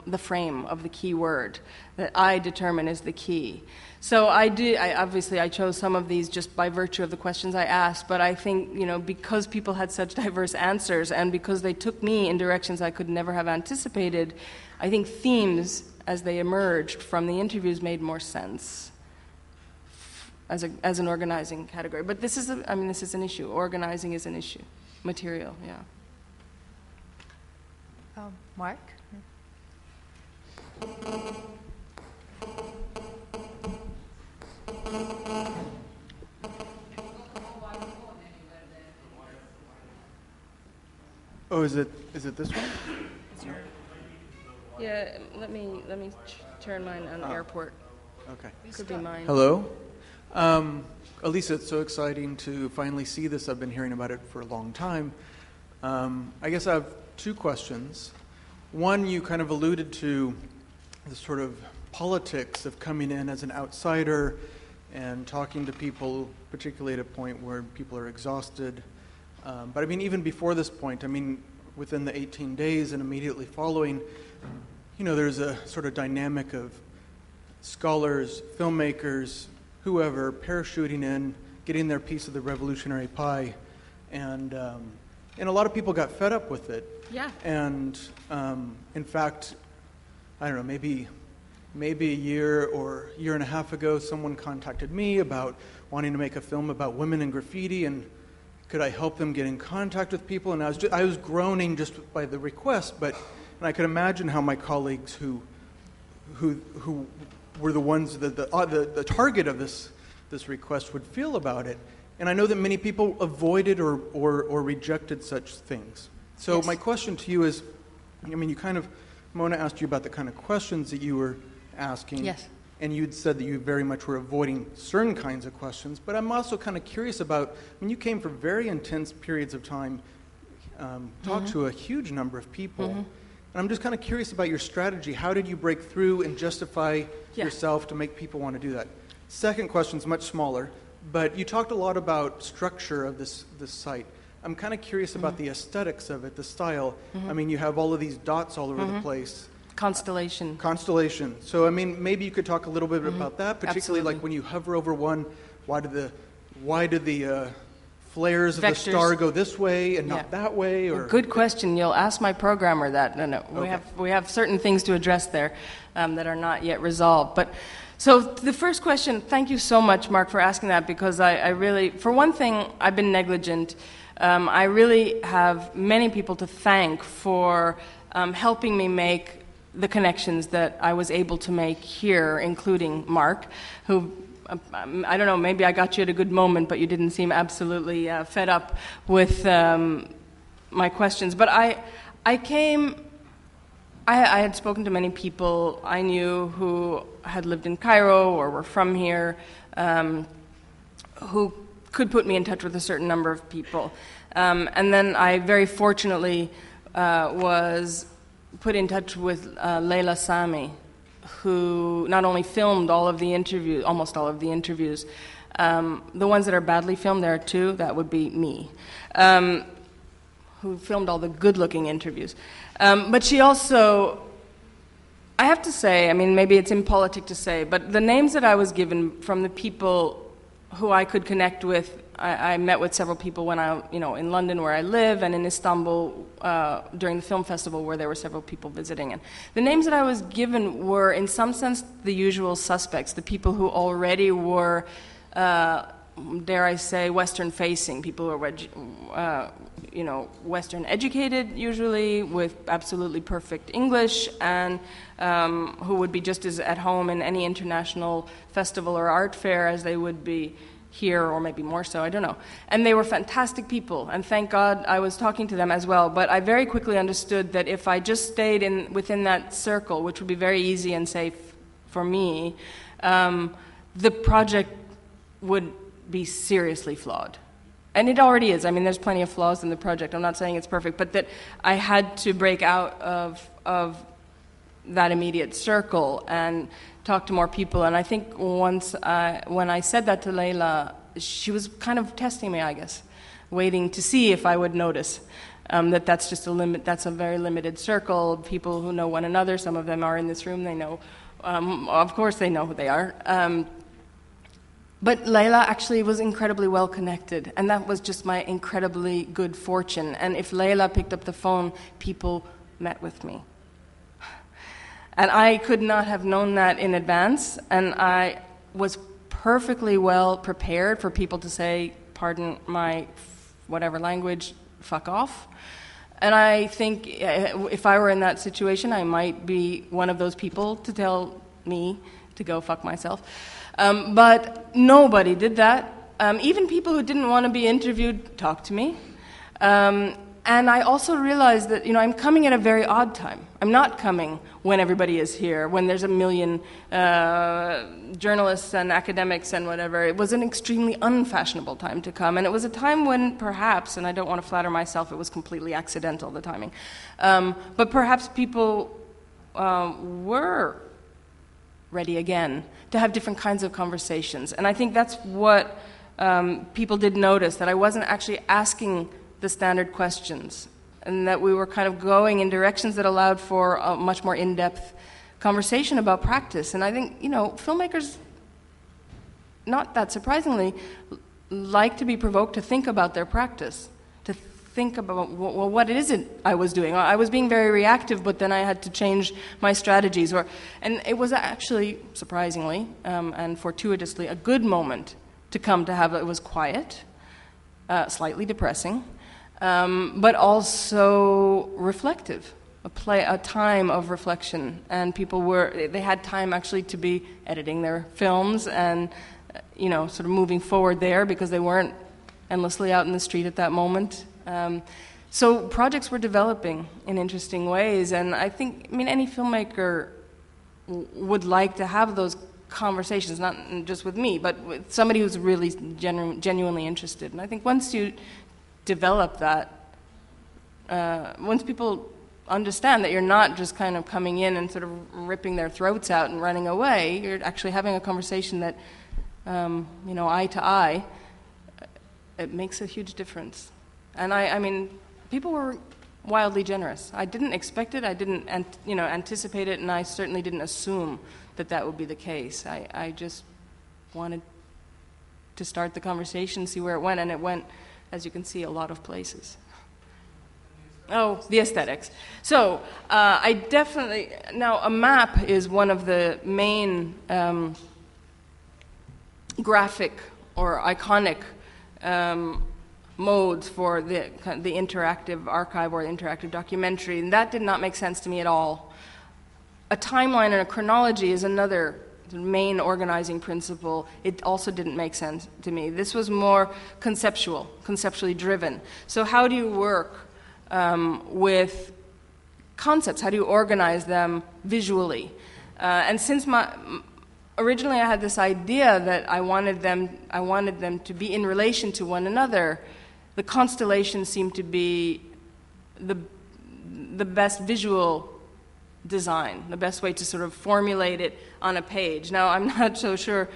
the frame of the key word that I determine is the key. So obviously I chose some of these just by virtue of the questions I asked, but I think, because people had such diverse answers and because they took me in directions I could never have anticipated, I think themes as they emerged from the interviews made more sense as an organizing category. But this is an issue. Organizing is an issue. Material, yeah. Mark? Oh, is it this one? Yeah, let me turn mine on airport. Okay. Could be mine. Hello. Elisa, it's so exciting to finally see this. I've been hearing about it for a long time. I guess I have two questions. One, you kind of alluded to the sort of politics of coming in as an outsider and talking to people, particularly at a point where people are exhausted. But I mean, even before this point, within the 18 days and immediately following, there's a sort of dynamic of scholars, filmmakers, whoever, parachuting in, getting their piece of the revolutionary pie. And a lot of people got fed up with it. Yeah. And in fact, I don't know, maybe a year or year and a half ago, someone contacted me about wanting to make a film about women in graffiti, and could I help them get in contact with people? And I was groaning just by the request, and I could imagine how my colleagues who were the ones the target of this request would feel about it. And I know that many people avoided or rejected such things. So my question to you is, Mona asked you about the kind of questions that you were asking. Yes. And you'd said that you very much were avoiding certain kinds of questions. But I'm also kind of curious about, you came for very intense periods of time, talked to a huge number of people. And I'm just kind of curious about your strategy. How did you break through and justify yourself to make people want to do that? Second question is much smaller, but you talked a lot about structure of this site. I'm kind of curious about the aesthetics of it, the style. You have all of these dots all over the place. Constellation. So, maybe you could talk a little bit about that, particularly Absolutely. like when you hover over one, why do the flares of the Vectors. star go this way and not that way? Or Good question. You'll ask my programmer that. No. Okay. We have certain things to address there that are not yet resolved. But so the first question, thank you so much, Mark, for asking that, because I really, for one thing, I've been negligent. I really have many people to thank for helping me make the connections that I was able to make here, including Mark, who, I don't know, maybe I got you at a good moment, but you didn't seem absolutely fed up with my questions. But I had spoken to many people I knew who had lived in Cairo or were from here, who could put me in touch with a certain number of people. And then I very fortunately was put in touch with Leila Sami, who not only filmed almost all of the interviews, the ones that are badly filmed, there are two, that would be me, who filmed all the good-looking interviews. But she also, I have to say, maybe it's impolitic to say, but the names that I was given from the people who I could connect with, I met with several people when in London where I live, and in Istanbul during the film festival where there were several people visiting. And the names that I was given were, in some sense, the usual suspects, the people who already were, dare I say, Western-facing, people who were, Western-educated usually, with absolutely perfect English, and who would be just as at home in any international festival or art fair as they would be here, or maybe more so, I don't know. And they were fantastic people, and thank God I was talking to them as well. But I very quickly understood that if I just stayed within that circle, which would be very easy and safe for me, the project would be seriously flawed. And it already is. There's plenty of flaws in the project. I'm not saying it's perfect, but that I had to break out of that immediate circle and talk to more people. And I think once when I said that to Leila, she was kind of testing me, I guess, waiting to see if I would notice. That's just a limit. That's a very limited circle of people who know one another. Some of them are in this room. They know, of course, they know who they are. But Layla actually was incredibly well connected, and that was just my incredibly good fortune. And if Layla picked up the phone, people met with me. And I could not have known that in advance, and I was perfectly well prepared for people to say, pardon my whatever language, fuck off. And I think if I were in that situation, I might be one of those people to tell me to go fuck myself. But nobody did that. Even people who didn't want to be interviewed talked to me. And I also realized that, I'm coming at a very odd time. I'm not coming when everybody is here, when there's a million journalists and academics and whatever. It was an extremely unfashionable time to come. And it was a time when perhaps, and I don't want to flatter myself, it was completely accidental, the timing. But perhaps people were ready again to have different kinds of conversations. And I think that's what people did notice, that I wasn't actually asking the standard questions, and that we were kind of going in directions that allowed for a much more in-depth conversation about practice. And I think, filmmakers, not that surprisingly, like to be provoked to think about their practice, to think about, well, what is it I was doing? I was being very reactive, but then I had to change my strategies. And it was actually, surprisingly and fortuitously, a good moment to come to have. It was quiet, slightly depressing, but also reflective, a time of reflection. And people they had time actually to be editing their films and, sort of moving forward there, because they weren't endlessly out in the street at that moment. So projects were developing in interesting ways, and I think, any filmmaker would like to have those conversations, not just with me, but with somebody who's really genuinely interested. And I think once you develop that, once people understand that you're not just kind of coming in and sort of ripping their throats out and running away, you're actually having a conversation that, eye to eye, it makes a huge difference. And I mean, people were wildly generous. I didn't expect it, I didn't anticipate it, and I certainly didn't assume that would be the case. I just wanted to start the conversation, see where it went, and it went, as you can see, a lot of places. Oh, the aesthetics. So I definitely, now a map is one of the main graphic or iconic modes for the interactive archive or the interactive documentary, and that did not make sense to me at all. A timeline and a chronology is another main organizing principle. It also didn't make sense to me. This was more conceptually driven. So how do you work with concepts? How do you organize them visually? And since originally I had this idea that I wanted them to be in relation to one another, the constellation seemed to be the best visual design, the best way to sort of formulate it on a page. Now, I'm not so sure,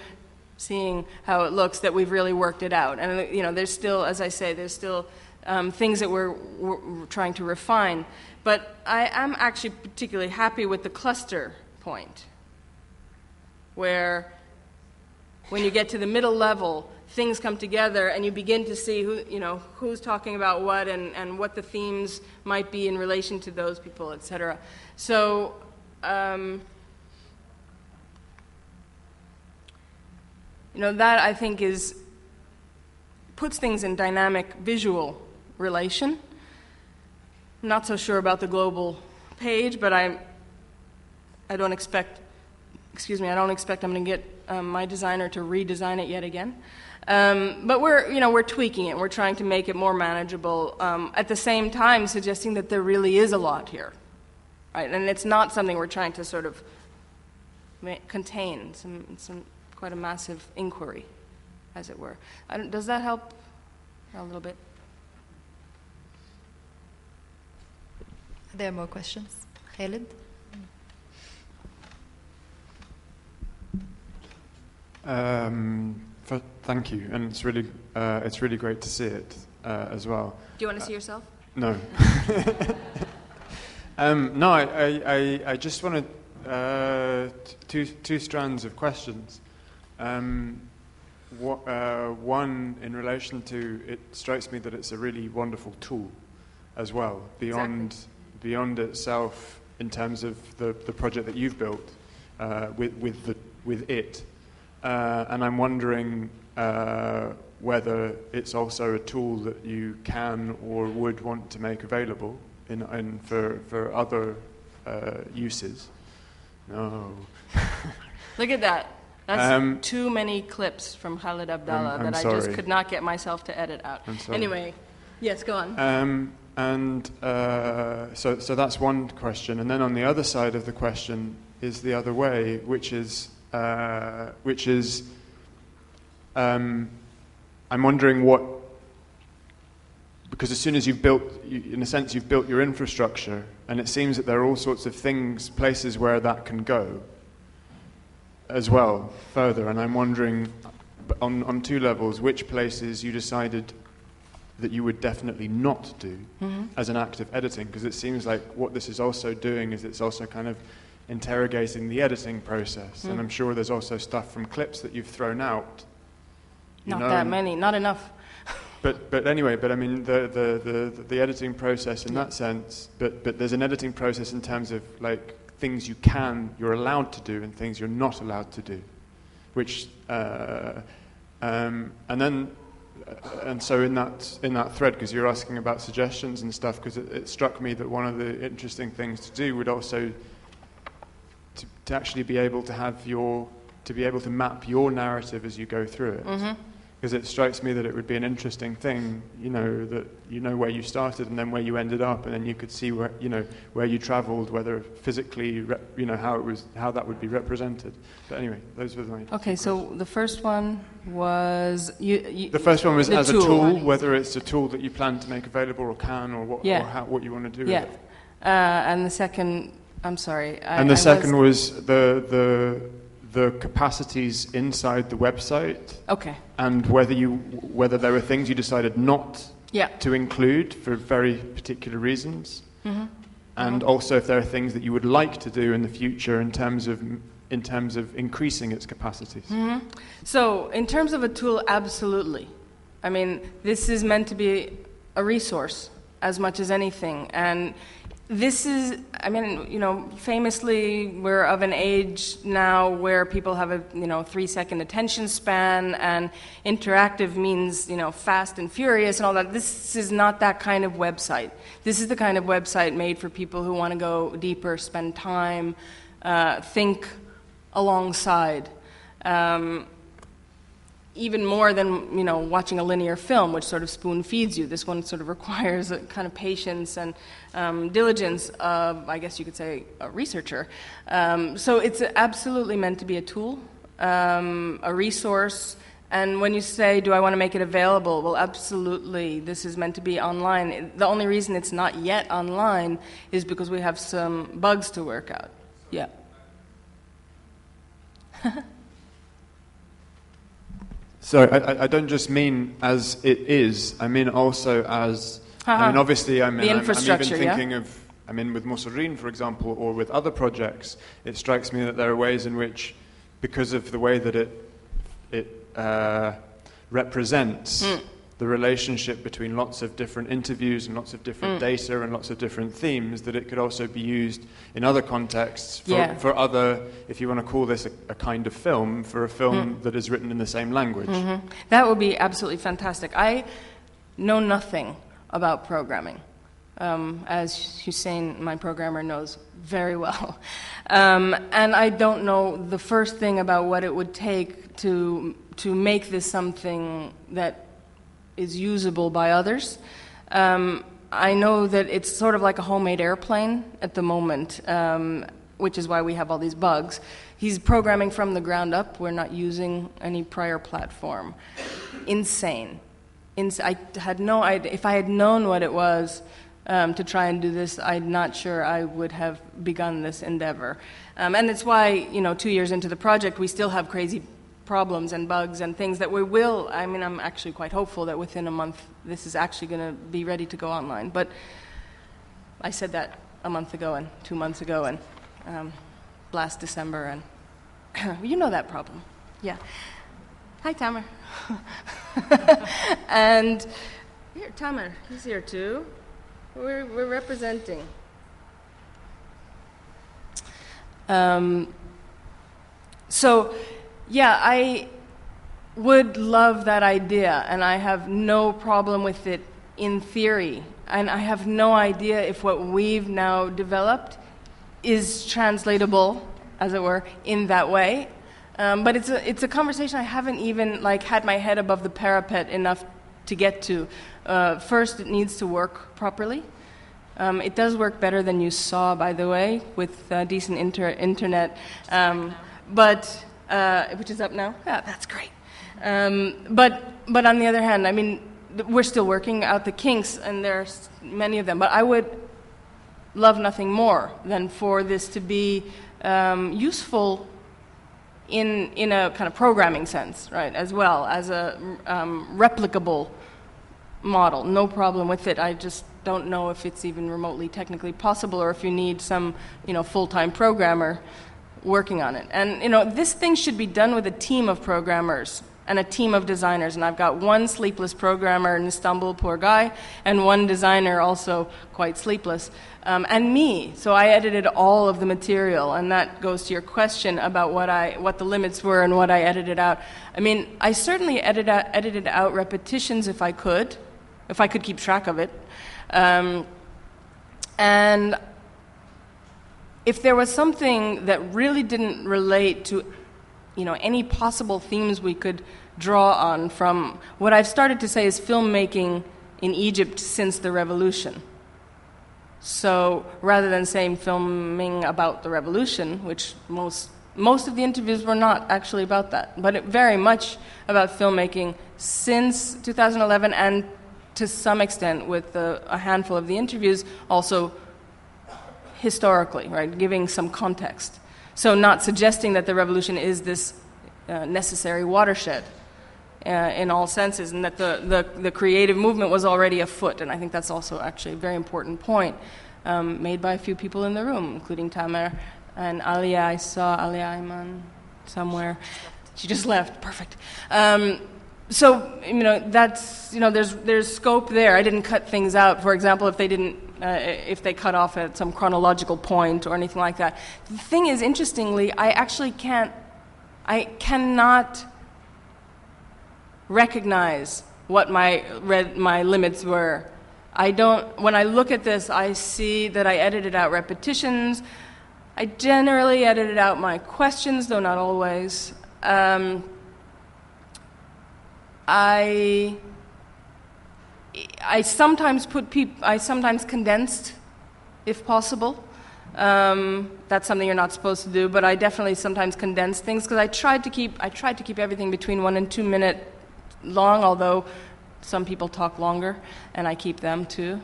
seeing how it looks, that we've really worked it out. And, there's still, as I say, there's still things that we're trying to refine. But I am actually particularly happy with the cluster point, where when you get to the middle level, things come together and you begin to see who's talking about what and what the themes might be in relation to those people, etc. So that I think puts things in dynamic visual relation. I'm not so sure about the global page, but I don't expect I'm going to get my designer to redesign it yet again. But we're tweaking it. We're trying to make it more manageable. At the same time, suggesting that there really is a lot here, right? And it's not something we're trying to sort of contain. Some quite a massive inquiry, as it were. Does that help a little bit? Are there more questions? Khaled? Thank you, and it's really great to see it as well. Do you want to see yourself? No. No, I just wanted two strands of questions. One, in relation to, it strikes me that it's a really wonderful tool as well, beyond itself, in terms of the project that you've built with it. And I'm wondering whether it's also a tool that you can or would want to make available for other uses. No. Look at that. That's too many clips from Khalid Abdallah I'm that I just could not get myself to edit out. Anyway, yes, go on. So that's one question, and then on the other side of the question is the other way, which is I'm wondering what, because as soon as you've built, in a sense, you've built your infrastructure, and it seems that there are all sorts of places where that can go as well, further, and I'm wondering on two levels, which places you decided that you would definitely not do as an act of editing, because it seems like what this is also doing is it's also kind of interrogating the editing process, and I'm sure there's also stuff from clips that you've thrown out. Not that many, not enough. But anyway, I mean the editing process in that sense, but there's an editing process in terms of like things you're allowed to do and things you're not allowed to do, which and so in that thread, because you're asking about suggestions and stuff, because it struck me that one of the interesting things to do would also to actually be able to map your narrative as you go through it. Because it strikes me that it would be an interesting thing, that where you started and then where you ended up, and then you could see where you travelled, whether physically, how that would be represented. But anyway, those were my. Okay, so the first one was the first one was as a tool, whether it's a tool that you plan to make available or can, or what, yeah. or what you want to do. Yeah, with it. And the second, I'm sorry. The second was the capacities inside the website. Okay. And whether there were things you decided not to include for very particular reasons, and also if there are things that you would like to do in the future in terms of increasing its capacities. So in terms of a tool, absolutely. I mean, this is meant to be a resource as much as anything, and this is, famously, we're of an age now where people have a, 3-second attention span, and interactive means, fast and furious and all that. This is not that kind of website. This is the kind of website made for people who want to go deeper, spend time, think alongside. Even more than watching a linear film, which sort of spoon feeds you. This one sort of requires a kind of patience and diligence of, I guess you could say, a researcher. So it's absolutely meant to be a tool, a resource. And when you say, do I want to make it available? Well, absolutely, this is meant to be online. The only reason it's not yet online is because we have some bugs to work out. Yeah. So I don't just mean as it is. I mean also as. Obviously, the infrastructure. I'm even thinking of. With Musserine, for example, or with other projects. It strikes me that there are ways in which, because of the way that it represents the relationship between lots of different interviews and lots of different data and lots of different themes, that it could also be used in other contexts for other, if you want to call this a kind of film, for a film that is written in the same language. That would be absolutely fantastic. I know nothing about programming, as Hussein, my programmer, knows very well. And I don't know the first thing about what it would take to make this something that is usable by others. I know that it's sort of like a homemade airplane at the moment, which is why we have all these bugs. He's programming from the ground up. We're not using any prior platform. Insane. I had no idea. If I had known what it was to try and do this, I'm not sure I would have begun this endeavor. And it's why, 2 years into the project, we still have crazy problems and bugs and things that we will, I mean, I'm actually quite hopeful that within a month this is actually going to be ready to go online. But I said that a month ago and 2 months ago and last December, and you know that problem. Yeah. Hi, Tamer. And here, Tamer, he's here too. We're representing. So, yeah, I would love that idea, and I have no problem with it in theory. And I have no idea if what we've now developed is translatable, as it were, in that way. But it's a conversation I haven't even had my head above the parapet enough to get to. First, it needs to work properly. It does work better than you saw, by the way, with decent internet. Which is up now? Yeah, that's great. But on the other hand, I mean, we're still working out the kinks, and there's many of them. But I would love nothing more than for this to be useful in a kind of programming sense, right, as well as a replicable model. No problem with it. I just don't know if it's even remotely technically possible, or if you need some, full-time programmer working on it. And, this thing should be done with a team of programmers and a team of designers. And I've got one sleepless programmer in Istanbul, poor guy, and one designer also quite sleepless, and me. So I edited all of the material, and that goes to your question about what the limits were and what I edited out. I mean, I certainly edited out repetitions if I could keep track of it. And if there was something that really didn't relate to, any possible themes we could draw on from what I've started to say is filmmaking in Egypt since the revolution. So rather than saying filming about the revolution, which most of the interviews were not actually about that, but very much about filmmaking since 2011, and to some extent with a handful of the interviews also historically, right, giving some context. So not suggesting that the revolution is this necessary watershed in all senses, and that the creative movement was already afoot. And I think that's also actually a very important point made by a few people in the room, including Tamer and Alia. I saw Alia Ayman somewhere. She just left. Perfect. So that's there's scope there. I didn't cut things out. For example, if they cut off at some chronological point or anything like that. The thing is, interestingly, I cannot recognize what my limits were. When I look at this, I see that I edited out repetitions. I generally edited out my questions, though not always. I sometimes condensed, if possible. That's something you're not supposed to do, but I definitely sometimes condense things because I tried to keep everything between 1 and 2 minute long, although some people talk longer, and I keep them too.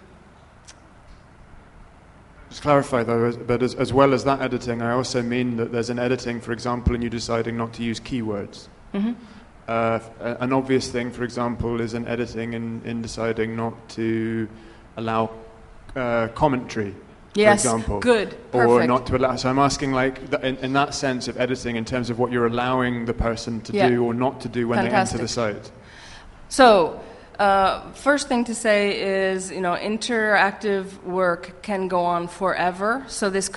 Just clarify though, but as well as that editing, I also mean that there's an editing, for example, in you deciding not to use keywords. Mm-hmm. An obvious thing, for example, is an editing in deciding not to allow commentary, yes, for example. Good, perfect. Or not to allow. So I'm asking, in that sense of editing, in terms of what you're allowing the person to do or not to do when Fantastic. they enter the site. So, first thing to say is, interactive work can go on forever. So this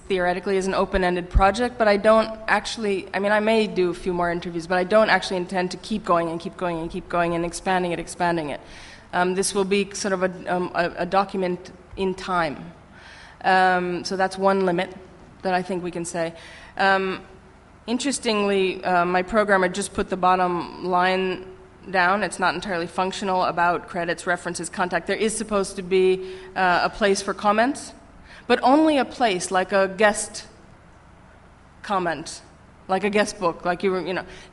theoretically is an open-ended project, but I don't actually, I may do a few more interviews, but I don't actually intend to keep going and keep going and keep going and expanding it. This will be sort of a document in time. So that's one limit that I think we can say. Interestingly, my programmer just put the bottom line down. It's not entirely functional about credits, references, contact. There is supposed to be a place for comments, but only a place, like a guest comment, like a guest book, like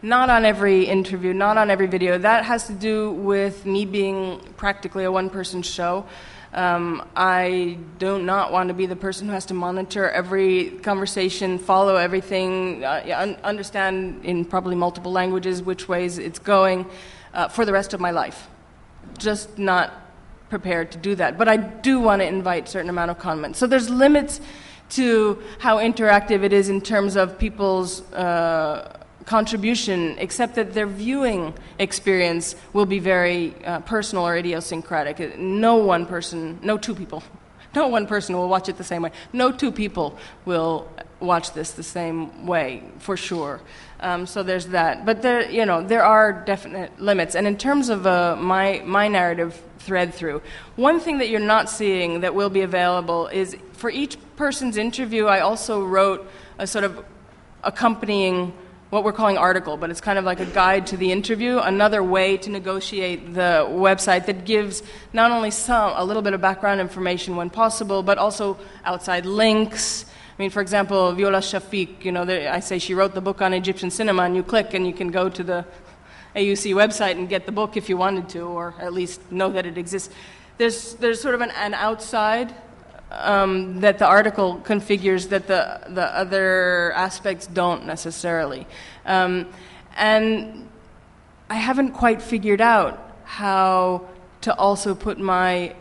not on every interview, not on every video. That has to do with me being practically a one-person show. I do not want to be the person who has to monitor every conversation, follow everything, understand in probably multiple languages which ways it's going for the rest of my life. Just not prepared to do that. But I do want to invite a certain amount of comments. So there's limits to how interactive it is in terms of people's contribution, except that their viewing experience will be very personal or idiosyncratic. No one person will watch it the same way. No two people will watch this the same way, for sure. So there's that. But there are definite limits. And in terms of my narrative thread through, one thing that you're not seeing that will be available is for each person's interview, I also wrote a sort of accompanying what we're calling article, but it's kind of like a guide to the interview, another way to negotiate the website that gives not only a little bit of background information when possible, but also outside links. I mean, for example, Viola Shafiq, I say she wrote the book on Egyptian cinema, and you click and you can go to the AUC website and get the book if you wanted to, or at least know that it exists. There's sort of an outside that the article configures that the other aspects don't necessarily. And I haven't quite figured out how to also put my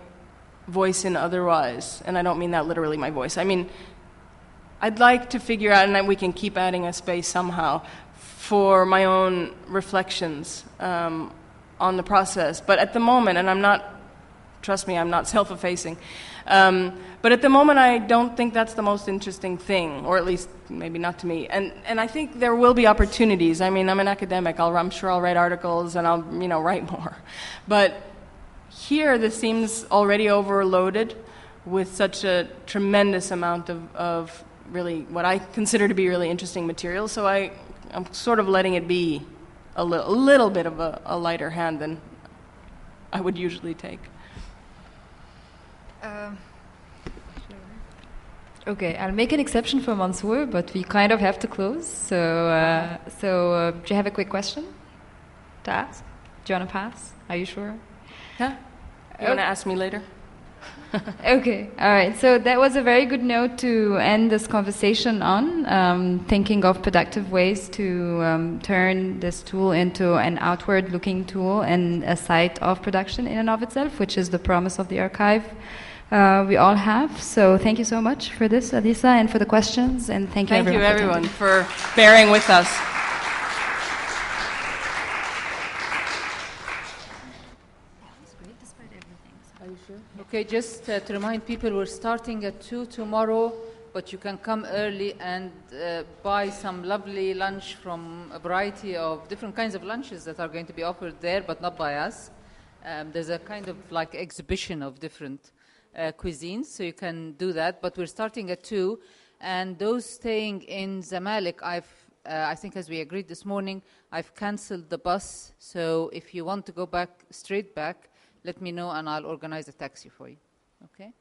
voice in otherwise. And I don't mean that literally, my voice. I mean, I'd like to figure out, and then we can keep adding a space somehow, for my own reflections on the process. But at the moment, and trust me, I'm not self-effacing, but at the moment I don't think that's the most interesting thing, or at least maybe not to me. And I think there will be opportunities. I mean, I'm an academic. I'm sure I'll write articles and I'll write more. But here this seems already overloaded with such a tremendous amount of really what I consider to be really interesting material. So I'm sort of letting it be a little bit of a lighter hand than I would usually take. Okay, I'll make an exception for Mansour, but we kind of have to close. So, do you have a quick question to ask? Do you want to pass? Are you sure? Yeah. You want to ask me later? Okay, all right. So that was a very good note to end this conversation on, thinking of productive ways to turn this tool into an outward-looking tool and a site of production in and of itself, which is the promise of the archive we all have. So thank you so much for this, Alisa, and for the questions, and thank you everyone for bearing with us. Okay, just to remind people, we're starting at 2 tomorrow, but you can come early and buy some lovely lunch from a variety of different kinds of lunches that are going to be offered there, but not by us. There's a kind of like exhibition of different cuisines, so you can do that, but we're starting at 2. And those staying in Zamalek, I think as we agreed this morning, I've cancelled the bus, so if you want to go straight back, let me know and I'll organize a taxi for you. Okay?